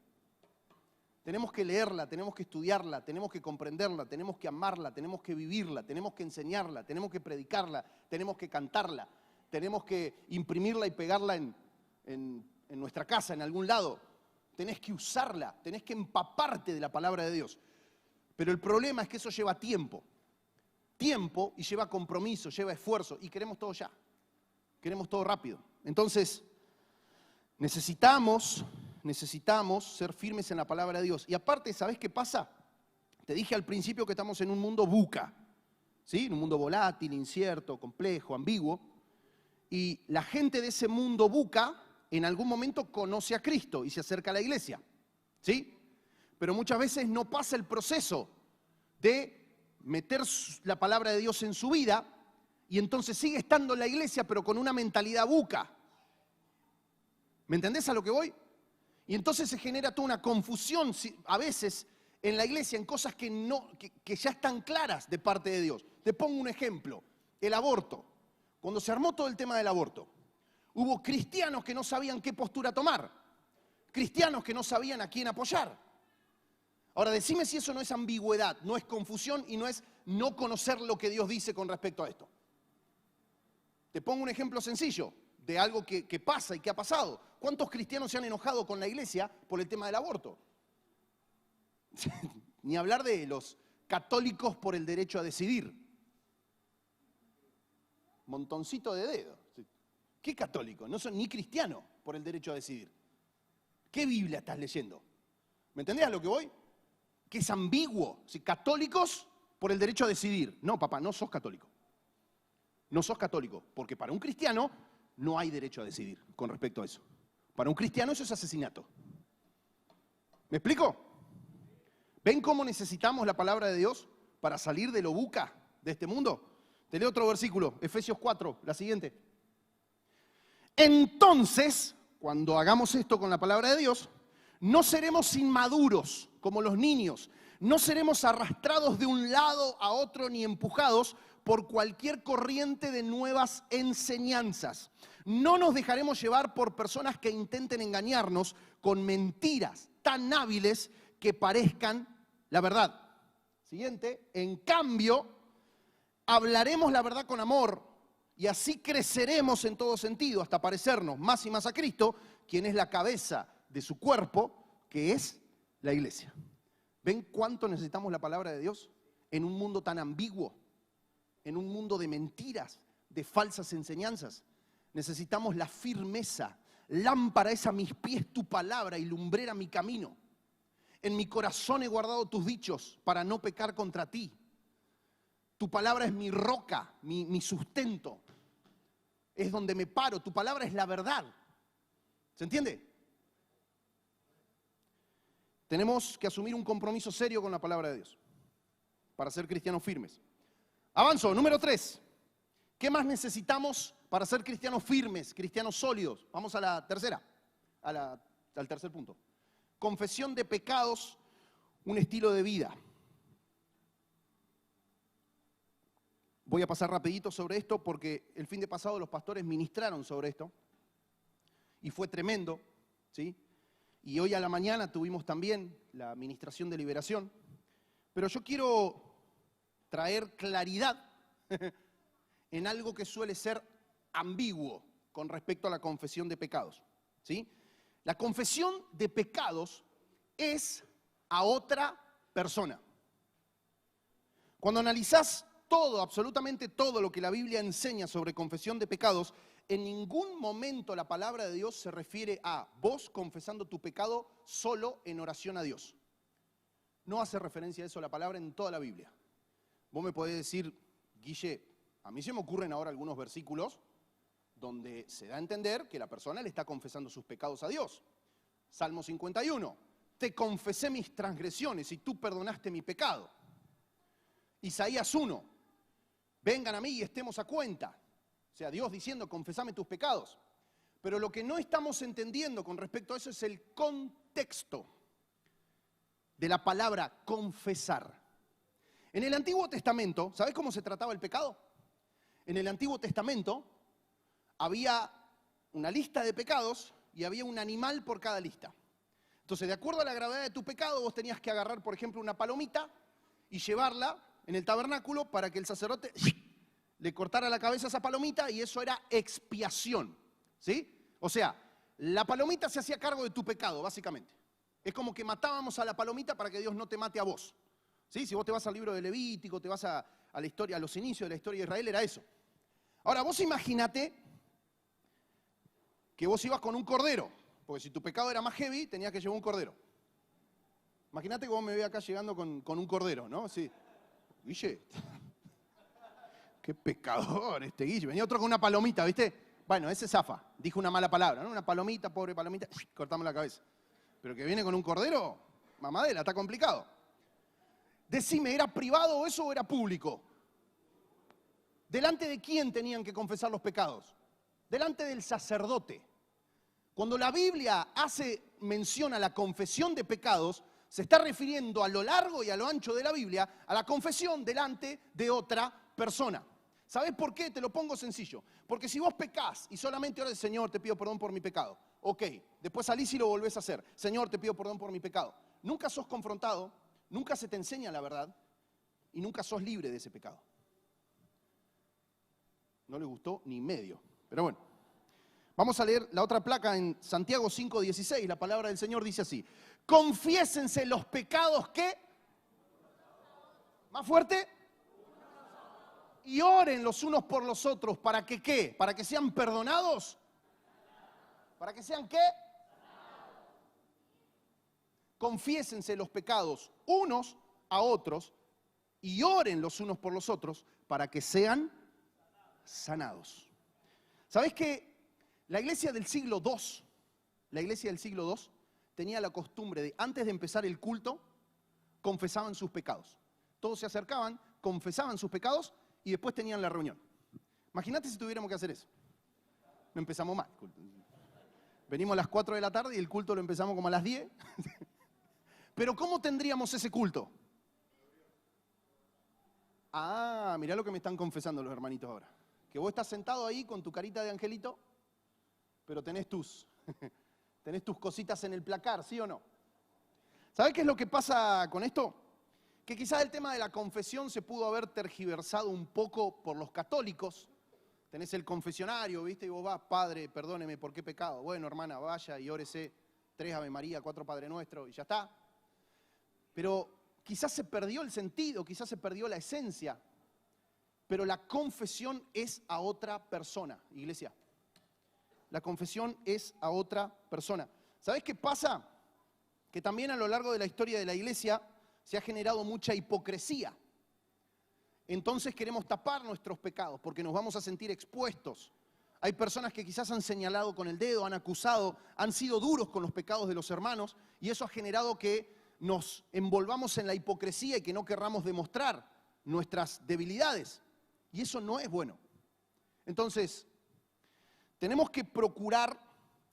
Tenemos que leerla, tenemos que estudiarla, tenemos que comprenderla, tenemos que amarla, tenemos que vivirla, tenemos que enseñarla, tenemos que predicarla, tenemos que cantarla, tenemos que imprimirla y pegarla en nuestra casa, en algún lado. Tenés que usarla, tenés que empaparte de la palabra de Dios. Pero el problema es que eso lleva tiempo. Tiempo y lleva compromiso, lleva esfuerzo y queremos todo ya. Queremos todo rápido. Entonces, necesitamos ser firmes en la palabra de Dios. Y aparte, ¿sabés qué pasa? Te dije al principio que estamos en un mundo VUCA, ¿sí? En un mundo volátil, incierto, complejo, ambiguo. Y la gente de ese mundo VUCA en algún momento conoce a Cristo y se acerca a la iglesia, ¿sí? Pero muchas veces no pasa el proceso de meter la palabra de Dios en su vida y entonces sigue estando en la iglesia pero con una mentalidad VUCA. ¿Me entendés a lo que voy? Y entonces se genera toda una confusión a veces en la iglesia en cosas que ya están claras de parte de Dios. Te pongo un ejemplo, el aborto. Cuando se armó todo el tema del aborto, hubo cristianos que no sabían qué postura tomar, cristianos que no sabían a quién apoyar. Ahora, decime si eso no es ambigüedad, no es confusión y no es no conocer lo que Dios dice con respecto a esto. Te pongo un ejemplo sencillo de algo que pasa y que ha pasado. ¿Cuántos cristianos se han enojado con la iglesia por el tema del aborto? Ni hablar de los católicos por el derecho a decidir. Montoncito de dedos. ¿Qué católico? No son ni cristianos por el derecho a decidir. ¿Qué Biblia estás leyendo? ¿Me entendés a lo que voy? Que es ambiguo. ¿Sí? Católicos por el derecho a decidir. No, papá, no sos católico. No sos católico, porque para un cristiano no hay derecho a decidir con respecto a eso. Para un cristiano eso es asesinato. ¿Me explico? ¿Ven cómo necesitamos la palabra de Dios para salir de lo buca de este mundo? Te leo otro versículo, Efesios 4, la siguiente. Entonces, cuando hagamos esto con la palabra de Dios, no seremos inmaduros como los niños, no seremos arrastrados de un lado a otro ni empujados por cualquier corriente de nuevas enseñanzas. No nos dejaremos llevar por personas que intenten engañarnos con mentiras tan hábiles que parezcan la verdad. Siguiente, en cambio, hablaremos la verdad con amor y así creceremos en todo sentido hasta parecernos más y más a Cristo, quien es la cabeza de su cuerpo, que es la iglesia. ¿Ven cuánto necesitamos la palabra de Dios en un mundo tan ambiguo? En un mundo de mentiras, de falsas enseñanzas. Necesitamos la firmeza, Lámpara es a mis pies tu palabra y lumbrera mi camino. En mi corazón he guardado tus dichos para no pecar contra ti. Tu palabra es mi roca, mi sustento. Es donde me paro. Tu palabra es la verdad. ¿Se entiende? Tenemos que asumir un compromiso serio con la palabra de Dios para ser cristianos firmes. Avanzo, número 3. ¿Qué más necesitamos para ser cristianos firmes, cristianos sólidos? Vamos a la tercera, al tercer punto. Confesión de pecados, un estilo de vida. Voy a pasar rapidito sobre esto porque el fin de pasado los pastores ministraron sobre esto y fue tremendo, ¿sí? Y hoy a la mañana tuvimos también la ministración de liberación. Pero yo quiero traer claridad en algo que suele ser ambiguo con respecto a la confesión de pecados, ¿sí? La confesión de pecados es a otra persona. Cuando analizás todo, absolutamente todo lo que la Biblia enseña sobre confesión de pecados, en ningún momento la palabra de Dios se refiere a vos confesando tu pecado solo en oración a Dios. No hace referencia a eso la palabra en toda la Biblia. Vos me podés decir, Guille, a mí se me ocurren ahora algunos versículos donde se da a entender que la persona le está confesando sus pecados a Dios. Salmo 51, te confesé mis transgresiones y tú perdonaste mi pecado. Isaías 1, vengan a mí y estemos a cuenta. O sea, Dios diciendo, confesame tus pecados. Pero lo que no estamos entendiendo con respecto a eso es el contexto de la palabra confesar. En el Antiguo Testamento, ¿sabés cómo se trataba el pecado? En el Antiguo Testamento había una lista de pecados y había un animal por cada lista. Entonces, de acuerdo a la gravedad de tu pecado, vos tenías que agarrar, por ejemplo, una palomita y llevarla en el tabernáculo para que el sacerdote le cortara la cabeza a esa palomita y eso era expiación, ¿sí? O sea, la palomita se hacía cargo de tu pecado, básicamente. Es como que matábamos a la palomita para que Dios no te mate a vos, ¿sí? Si vos te vas al libro de Levítico, te vas a la historia, a los inicios de la historia de Israel, era eso. Ahora, vos imagínate que vos ibas con un cordero, porque si tu pecado era más heavy, tenías que llevar un cordero. Imagínate que vos me ve acá llegando con un cordero, ¿no? Sí. Guille, qué pecador este Guille. Venía otro con una palomita, ¿viste? Bueno, ese zafa, dijo una mala palabra, ¿no? Una palomita, pobre palomita, cortamos la cabeza. Pero que viene con un cordero, mamadera, está complicado. Decime, ¿era privado eso o era público? ¿Delante de quién tenían que confesar los pecados? Delante del sacerdote. Cuando la Biblia hace mención a la confesión de pecados, se está refiriendo a lo largo y a lo ancho de la Biblia a la confesión delante de otra persona. ¿Sabés por qué? Te lo pongo sencillo. Porque si vos pecás y solamente orás, Señor, te pido perdón por mi pecado. Ok, después salís y lo volvés a hacer. Señor, te pido perdón por mi pecado. Nunca sos confrontado, nunca se te enseña la verdad y nunca sos libre de ese pecado. No le gustó ni medio, pero bueno. Vamos a leer la otra placa en Santiago 5:16. La palabra del Señor dice así. Confiésense los pecados que... ¿Más fuerte? Y oren los unos por los otros. ¿Para que qué? ¿Para que sean perdonados? ¿Para que sean qué? Confiésense los pecados unos a otros y oren los unos por los otros para que sean sanados. ¿Sabés que la iglesia del siglo II tenía la costumbre de, antes de empezar el culto, confesaban sus pecados? Todos se acercaban, confesaban sus pecados y después tenían la reunión. Imagínate si tuviéramos que hacer eso. No empezamos mal. Venimos a las 4 de la tarde y el culto lo empezamos como a las 10. Pero ¿cómo tendríamos ese culto? Ah, mirá lo que me están confesando los hermanitos ahora. Que vos estás sentado ahí con tu carita de angelito, pero tenés tus cositas en el placar, ¿sí o no? ¿Sabés qué es lo que pasa con esto? Que quizás el tema de la confesión se pudo haber tergiversado un poco por los católicos. Tenés el confesionario, ¿viste? Y vos vas, Padre, perdóneme, ¿por qué pecado? Bueno, hermana, vaya y órese 3 Ave María, 4 Padre Nuestro y ya está. Pero quizás se perdió el sentido, quizás se perdió la esencia. Pero la confesión es a otra persona, iglesia. la confesión es a otra persona. ¿Sabés qué pasa? Que también a lo largo de la historia de la iglesia se ha generado mucha hipocresía. Entonces queremos tapar nuestros pecados porque nos vamos a sentir expuestos. Hay personas que quizás han señalado con el dedo, han acusado, han sido duros con los pecados de los hermanos y eso ha generado que nos envolvamos en la hipocresía y que no querramos demostrar nuestras debilidades. Y eso no es bueno. Entonces, tenemos que procurar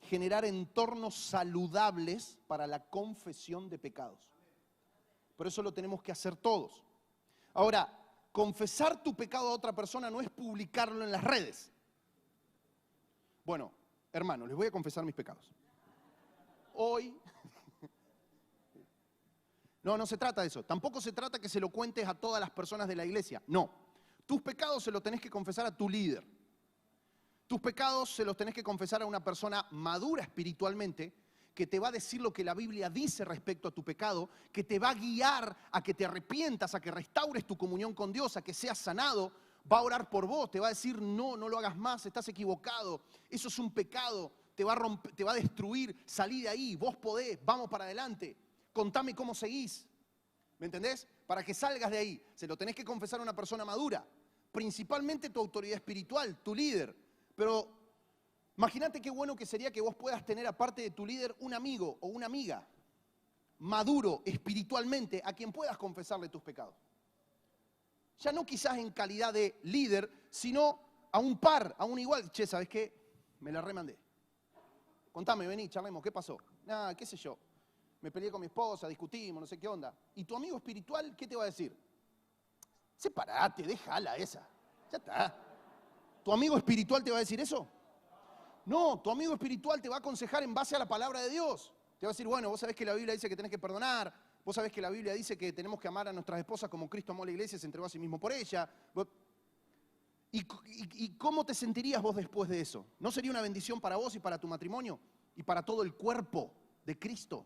generar entornos saludables para la confesión de pecados. Por eso lo tenemos que hacer todos. Ahora, confesar tu pecado a otra persona no es publicarlo en las redes. Bueno, hermanos, les voy a confesar mis pecados. Hoy... No, no se trata de eso. Tampoco se trata que se lo cuentes a todas las personas de la iglesia. No. Tus pecados se los tenés que confesar a tu líder. Tus pecados se los tenés que confesar a una persona madura espiritualmente que te va a decir lo que la Biblia dice respecto a tu pecado, que te va a guiar a que te arrepientas, a que restaures tu comunión con Dios, a que seas sanado, va a orar por vos, te va a decir no, no lo hagas más, estás equivocado, eso es un pecado, te va a romper, te va a destruir, salí de ahí, vos podés, vamos para adelante, contame cómo seguís, ¿me entendés? Para que salgas de ahí, se lo tenés que confesar a una persona madura, principalmente tu autoridad espiritual, tu líder. Pero imagínate qué bueno que sería que vos puedas tener aparte de tu líder un amigo o una amiga maduro espiritualmente a quien puedas confesarle tus pecados. Ya no quizás en calidad de líder, sino a un par, a un igual. Che, ¿sabes qué? Me la remandé. Contame, vení, charlemos, ¿qué pasó? Nada, qué sé yo. Me peleé con mi esposa, discutimos, no sé qué onda. ¿Y tu amigo espiritual qué te va a decir? Separate, déjala esa. Ya está. ¿Tu amigo espiritual te va a decir eso? No, tu amigo espiritual te va a aconsejar en base a la palabra de Dios. Te va a decir, bueno, vos sabés que la Biblia dice que tenés que perdonar, vos sabés que la Biblia dice que tenemos que amar a nuestras esposas como Cristo amó a la iglesia y se entregó a sí mismo por ella. ¿Y cómo te sentirías vos después de eso? ¿No sería una bendición para vos y para tu matrimonio y para todo el cuerpo de Cristo?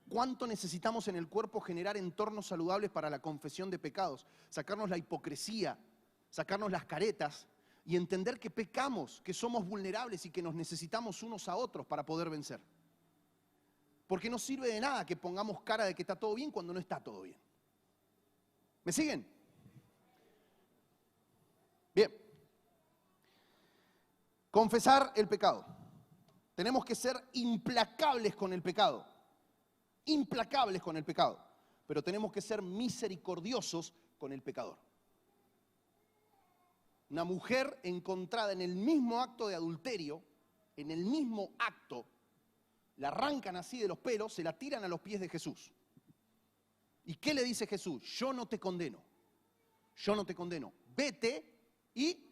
¿Cuánto necesitamos en el cuerpo generar entornos saludables para la confesión de pecados? Sacarnos la hipocresía, sacarnos las caretas y entender que pecamos, que somos vulnerables y que nos necesitamos unos a otros para poder vencer. Porque no sirve de nada que pongamos cara de que está todo bien cuando no está todo bien. ¿Me siguen? Bien. Confesar el pecado. Tenemos que ser implacables con el pecado. Implacables con el pecado. Pero tenemos que ser misericordiosos con el pecador. Una mujer encontrada en el mismo acto de adulterio, en el mismo acto, la arrancan así de los pelos, se la tiran a los pies de Jesús. ¿Y qué le dice Jesús? Yo no te condeno, yo no te condeno. Vete y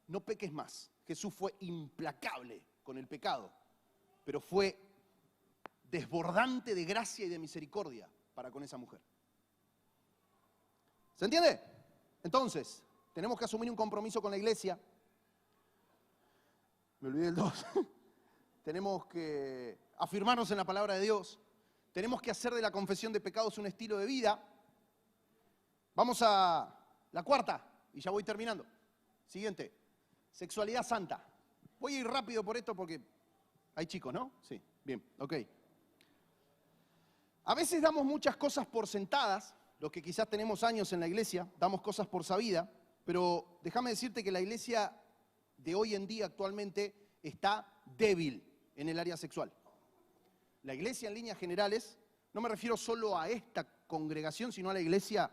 no peques más. Jesús fue implacable con el pecado, pero fue desbordante de gracia y de misericordia para con esa mujer. ¿Se entiende? Entonces, tenemos que asumir un compromiso con la iglesia. Me olvidé el 2. Tenemos que afirmarnos en la palabra de Dios. Tenemos que hacer de la confesión de pecados un estilo de vida. Vamos a la cuarta, y ya voy terminando. Siguiente, sexualidad santa. Voy a ir rápido por esto porque hay chicos, ¿no? Sí, bien, ok. A veces damos muchas cosas por sentadas, los que quizás tenemos años en la iglesia, damos cosas por sabida. Pero déjame decirte que la iglesia de hoy en día actualmente está débil en el área sexual. La iglesia en líneas generales, no me refiero solo a esta congregación, sino a la iglesia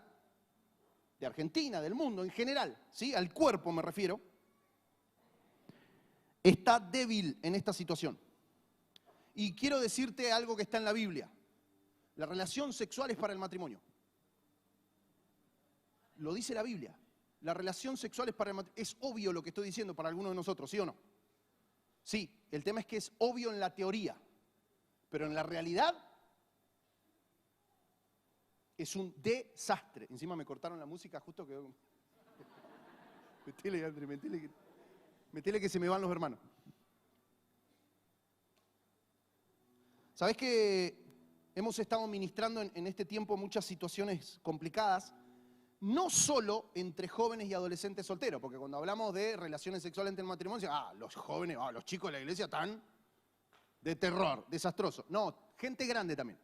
de Argentina, del mundo en general, ¿sí? Al cuerpo me refiero, está débil en esta situación. Y quiero decirte algo que está en la Biblia. La relación sexual es para el matrimonio. Lo dice la Biblia. La relación sexual es para el matrimonio. Es obvio lo que estoy diciendo para algunos de nosotros, ¿sí o no? Sí, el tema es que es obvio en la teoría, pero en la realidad es un desastre. Encima me cortaron la música justo que... Metele, André, metele que se me van los hermanos. ¿Sabés que hemos estado ministrando en este tiempo muchas situaciones complicadas? no solo entre jóvenes y adolescentes solteros, porque cuando hablamos de relaciones sexuales entre el matrimonio, los jóvenes, los chicos de la iglesia están de terror, desastroso. No, gente grande también.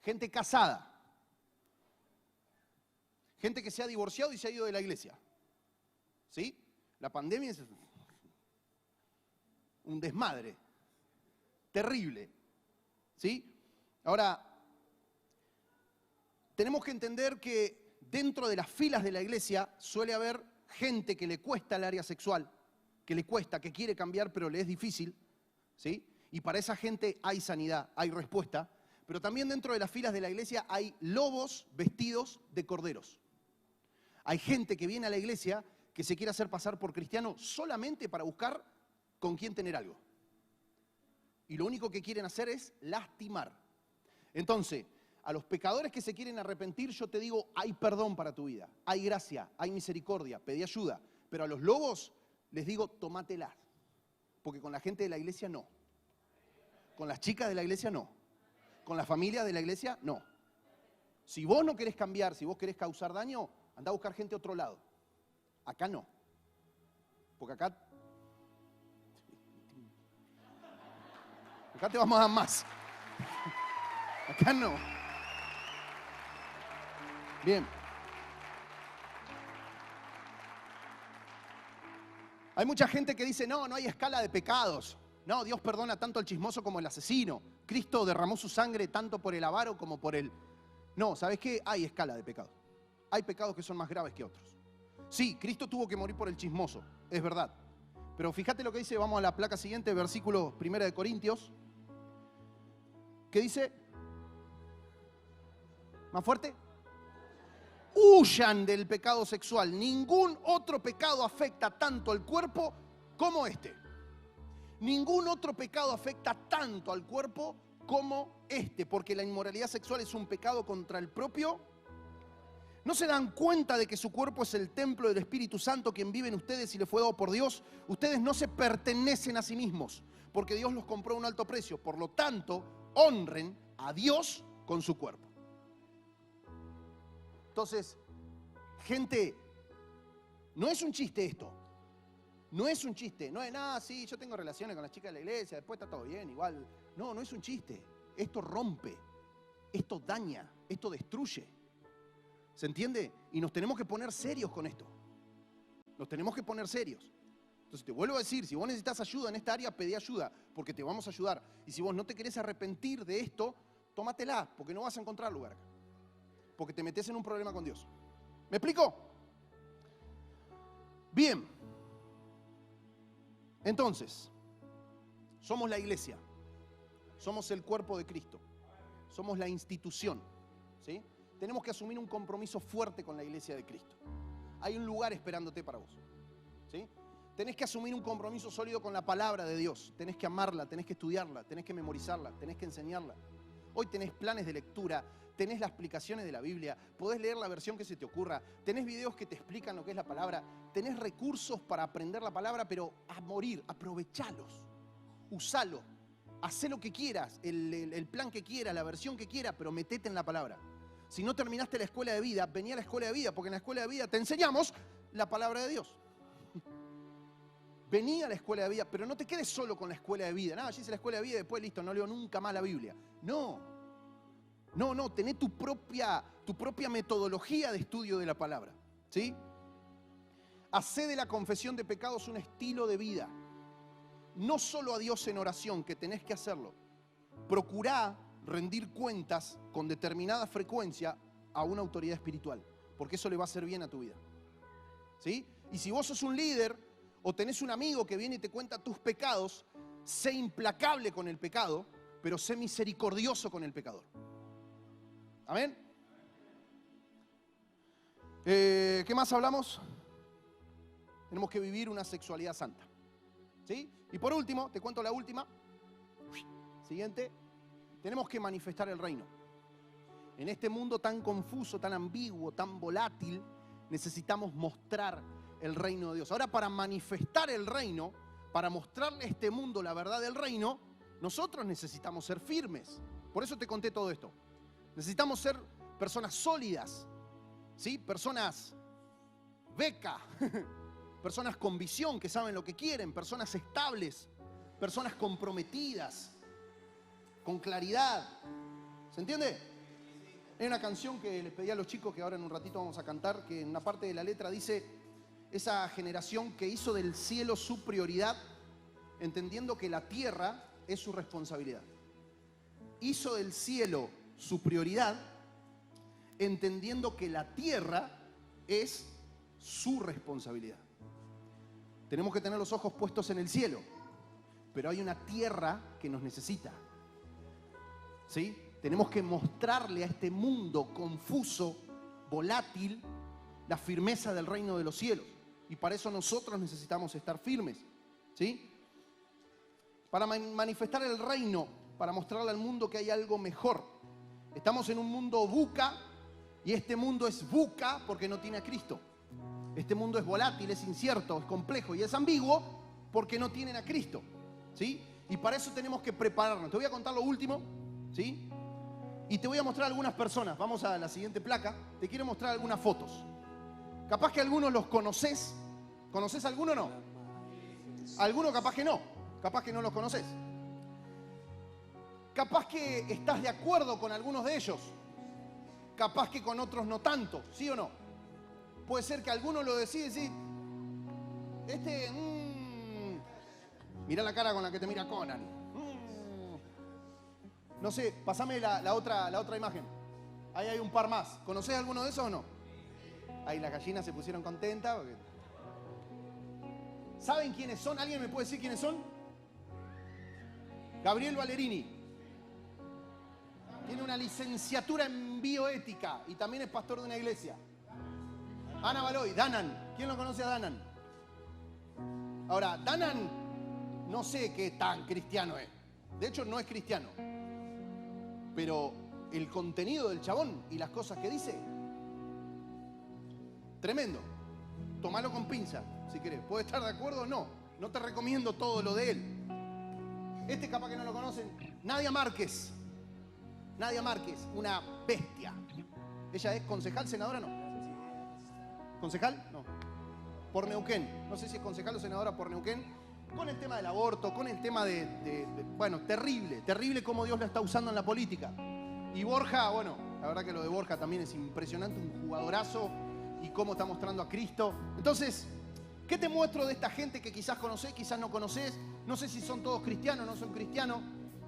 Gente casada. Gente que se ha divorciado y se ha ido de la iglesia. ¿Sí? La pandemia es un desmadre. Terrible. ¿Sí? Ahora, tenemos que entender que dentro de las filas de la iglesia suele haber gente que le cuesta el área sexual, que le cuesta, que quiere cambiar, pero le es difícil, ¿sí? Y para esa gente hay sanidad, hay respuesta, pero también dentro de las filas de la iglesia hay lobos vestidos de corderos. Hay gente que viene a la iglesia que se quiere hacer pasar por cristiano solamente para buscar con quién tener algo. Y lo único que quieren hacer es lastimar. Entonces, a los pecadores que se quieren arrepentir, yo te digo, hay perdón para tu vida, hay gracia, hay misericordia, pedí ayuda. Pero a los lobos les digo, tómatelas. Porque con la gente de la iglesia no. Con las chicas de la iglesia no. Con la familia de la iglesia no. Si vos no querés cambiar, si vos querés causar daño, andá a buscar gente a otro lado. Acá no. Porque acá te vamos a dar más. Acá no. Bien. Hay mucha gente que dice, no hay escala de pecados. No, Dios perdona tanto al chismoso como al asesino. Cristo derramó su sangre tanto por el avaro como por el... No, ¿sabes qué? Hay escala de pecados. Hay pecados que son más graves que otros. Sí, Cristo tuvo que morir por el chismoso, es verdad. Pero fíjate lo que dice, vamos a la placa siguiente, versículo 1 de Corintios. ¿Qué dice? ¿Más fuerte? Huyan del pecado sexual. Ningún otro pecado afecta tanto al cuerpo como este. Ningún otro pecado afecta tanto al cuerpo como este, porque la inmoralidad sexual es un pecado contra el propio. ¿No se dan cuenta de que su cuerpo es el templo del Espíritu Santo, quien vive en ustedes y le fue dado por Dios? Ustedes no se pertenecen a sí mismos, porque Dios los compró a un alto precio. Por lo tanto, honren a Dios con su cuerpo. Entonces, gente, no es un chiste esto. No es un chiste. No es nada, sí, yo tengo relaciones con las chicas de la iglesia, después está todo bien, igual. No es un chiste. Esto rompe, esto daña, esto destruye. ¿Se entiende? Y nos tenemos que poner serios con esto. Nos tenemos que poner serios. Entonces te vuelvo a decir, si vos necesitas ayuda en esta área, pedí ayuda, porque te vamos a ayudar. Y si vos no te querés arrepentir de esto, tómatela, porque no vas a encontrar lugar acá. Porque te metes en un problema con Dios. ¿Me explico? Bien. Entonces, somos la iglesia. Somos el cuerpo de Cristo. Somos la institución. ¿Sí? Tenemos que asumir un compromiso fuerte con la iglesia de Cristo. Hay un lugar esperándote para vos. ¿Sí? Tenés que asumir un compromiso sólido con la palabra de Dios. Tenés que amarla, tenés que estudiarla, tenés que memorizarla, tenés que enseñarla. Hoy tenés planes de lectura, tenés las explicaciones de la Biblia, podés leer la versión que se te ocurra, tenés videos que te explican lo que es la palabra, tenés recursos para aprender la palabra, pero a morir, aprovechalos, usalo, hacé lo que quieras, el plan que quieras, la versión que quieras, pero metete en la palabra. Si no terminaste la escuela de vida, vení a la escuela de vida, porque en la escuela de vida te enseñamos la palabra de Dios. Vení a la escuela de vida, pero no te quedes solo con la escuela de vida. Nada, yo hice la escuela de vida y después listo, no leo nunca más la Biblia. No, tené tu propia metodología de estudio de la palabra. ¿Sí? Hacé de la confesión de pecados un estilo de vida. No solo a Dios en oración, que tenés que hacerlo. Procurá rendir cuentas con determinada frecuencia a una autoridad espiritual, porque eso le va a hacer bien a tu vida. ¿Sí? Y si vos sos un líder o tenés un amigo que viene y te cuenta tus pecados, sé implacable con el pecado, pero sé misericordioso con el pecador. ¿Amén? ¿Qué más hablamos? Tenemos que vivir una sexualidad santa. ¿Sí? Y por último, te cuento la última. Siguiente. Tenemos que manifestar el reino. En este mundo tan confuso, tan ambiguo, tan volátil, necesitamos mostrar el reino de Dios. Ahora, para manifestar el reino, para mostrarle a este mundo la verdad del reino, nosotros necesitamos ser firmes. Por eso te conté todo esto. Necesitamos ser personas sólidas, ¿sí? Personas beca, personas con visión que saben lo que quieren, personas estables, personas comprometidas, con claridad. ¿Se entiende? Hay una canción que les pedí a los chicos que ahora en un ratito vamos a cantar, que en una parte de la letra dice: esa generación que hizo del cielo su prioridad, entendiendo que la tierra es su responsabilidad. Hizo del cielo su prioridad, entendiendo que la tierra es su responsabilidad. Tenemos que tener los ojos puestos en el cielo, pero hay una tierra que nos necesita, ¿sí? Tenemos que mostrarle a este mundo confuso, volátil, la firmeza del reino de los cielos. Y para eso nosotros necesitamos estar firmes, ¿sí? Para manifestar el reino, para mostrarle al mundo que hay algo mejor. Estamos en un mundo buca, y este mundo es buca porque no tiene a Cristo. Este mundo es volátil, es incierto, es complejo y es ambiguo porque no tienen a Cristo, ¿sí? Y para eso tenemos que prepararnos. Te voy a contar lo último, ¿sí? Y te voy a mostrar algunas personas. Vamos a la siguiente placa. Te quiero mostrar algunas fotos. Capaz que algunos los conoces. ¿Conoces a alguno o no? Alguno capaz que no. Capaz que no los conoces. Capaz que estás de acuerdo con algunos de ellos. Capaz que con otros no tanto. ¿Sí o no? Puede ser que alguno lo decide y decir: mirá la cara con la que te mira Conan. No sé, pasame la otra imagen. Ahí hay un par más. ¿Conocés alguno de esos o no? Ahí las gallinas se pusieron contentas. Porque... ¿saben quiénes son? ¿Alguien me puede decir quiénes son? Gabriel Valerini. Tiene una licenciatura en bioética y también es pastor de una iglesia. Ana Baloy, Danan. ¿Quién lo conoce a Danan? Ahora, Danan no sé qué tan cristiano es. De hecho, no es cristiano. Pero el contenido del chabón y las cosas que dice, tremendo. Tómalo con pinza, si querés. ¿Puedes estar de acuerdo o no? No te recomiendo todo lo de él. Este capaz que no lo conocen. Nadia Márquez. Nadia Márquez, una bestia. Ella es concejal, senadora, ¿no? ¿Concejal? No. Por Neuquén. No sé si es concejal o senadora por Neuquén. Con el tema del aborto, con el tema bueno, terrible, terrible cómo Dios la está usando en la política. Y Borja, bueno, la verdad que lo de Borja también es impresionante, un jugadorazo y cómo está mostrando a Cristo. Entonces, ¿qué te muestro de esta gente que quizás conocés, quizás no conocés? No sé si son todos cristianos, no son cristianos,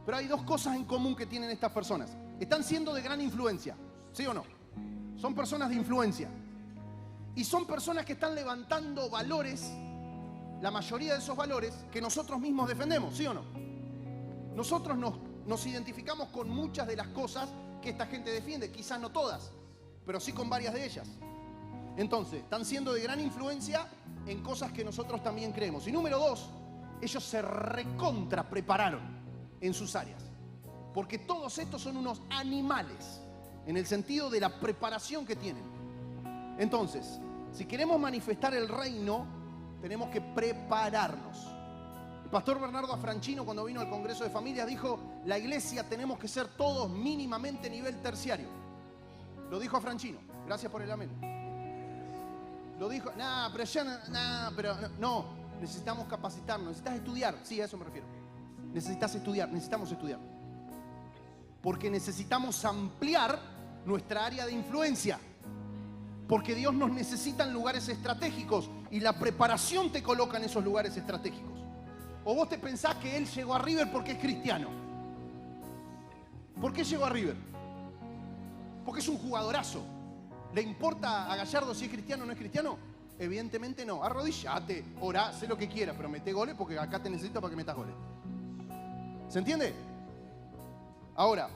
pero hay dos cosas en común que tienen estas personas. Están siendo de gran influencia, ¿sí o no? Son personas de influencia. Y son personas que están levantando valores, la mayoría de esos valores que nosotros mismos defendemos, ¿sí o no? Nosotros nos identificamos con muchas de las cosas que esta gente defiende, quizás no todas, pero sí con varias de ellas. Entonces, están siendo de gran influencia en cosas que nosotros también creemos. Y número dos, ellos se recontra prepararon en sus áreas, porque todos estos son unos animales en el sentido de la preparación que tienen. Entonces, si queremos manifestar el reino, tenemos que prepararnos. El pastor Bernardo Afrancino, cuando vino al Congreso de Familias, dijo: la iglesia tenemos que ser todos mínimamente nivel terciario. Lo dijo Afrancino. Gracias por el amén. Lo dijo, no, necesitamos capacitarnos, necesitas estudiar. Sí, a eso me refiero. Necesitas estudiar, necesitamos estudiar. Porque necesitamos ampliar nuestra área de influencia. Porque Dios nos necesita en lugares estratégicos y la preparación te coloca en esos lugares estratégicos. ¿O vos te pensás que él llegó a River porque es cristiano? ¿Por qué llegó a River? Porque es un jugadorazo. ¿Le importa a Gallardo si es cristiano o no es cristiano? Evidentemente no. Arrodillate, orá, sé lo que quieras, pero meté goles porque acá te necesito para que metas goles. ¿Se entiende? Ahora,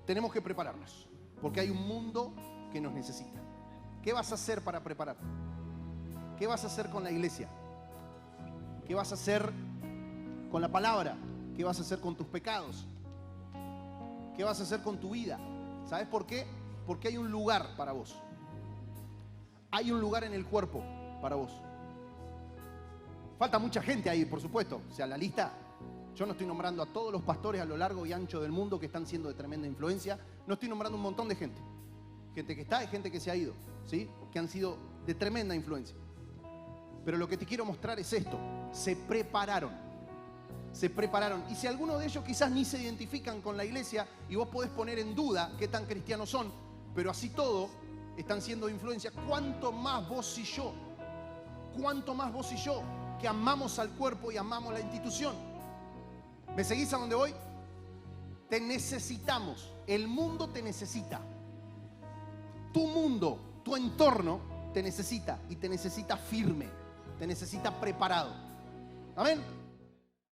tenemos que prepararnos. Porque hay un mundo que nos necesita. ¿Qué vas a hacer para prepararte? ¿Qué vas a hacer con la iglesia? ¿Qué vas a hacer con la palabra? ¿Qué vas a hacer con tus pecados? ¿Qué vas a hacer con tu vida? ¿Sabes por qué? Porque hay un lugar para vos. Hay un lugar en el cuerpo para vos. Falta mucha gente ahí, por supuesto. O sea, la lista... Yo no estoy nombrando a todos los pastores a lo largo y ancho del mundo que están siendo de tremenda influencia. No estoy nombrando un montón de gente. gente que está y gente que se ha ido, ¿sí? Que han sido de tremenda influencia. Pero lo que te quiero mostrar es esto: se prepararon. Se prepararon. Y si alguno de ellos quizás ni se identifican con la iglesia, y vos podés poner en duda qué tan cristianos son, pero así todo están siendo de influencia, ¿cuánto más vos y yo? ¿Cuánto más vos y yo, que amamos al cuerpo y amamos la institución? ¿Me seguís a dónde voy? Te necesitamos. El mundo te necesita. Tu mundo, tu entorno te necesita, y te necesita firme, te necesita preparado. Amén.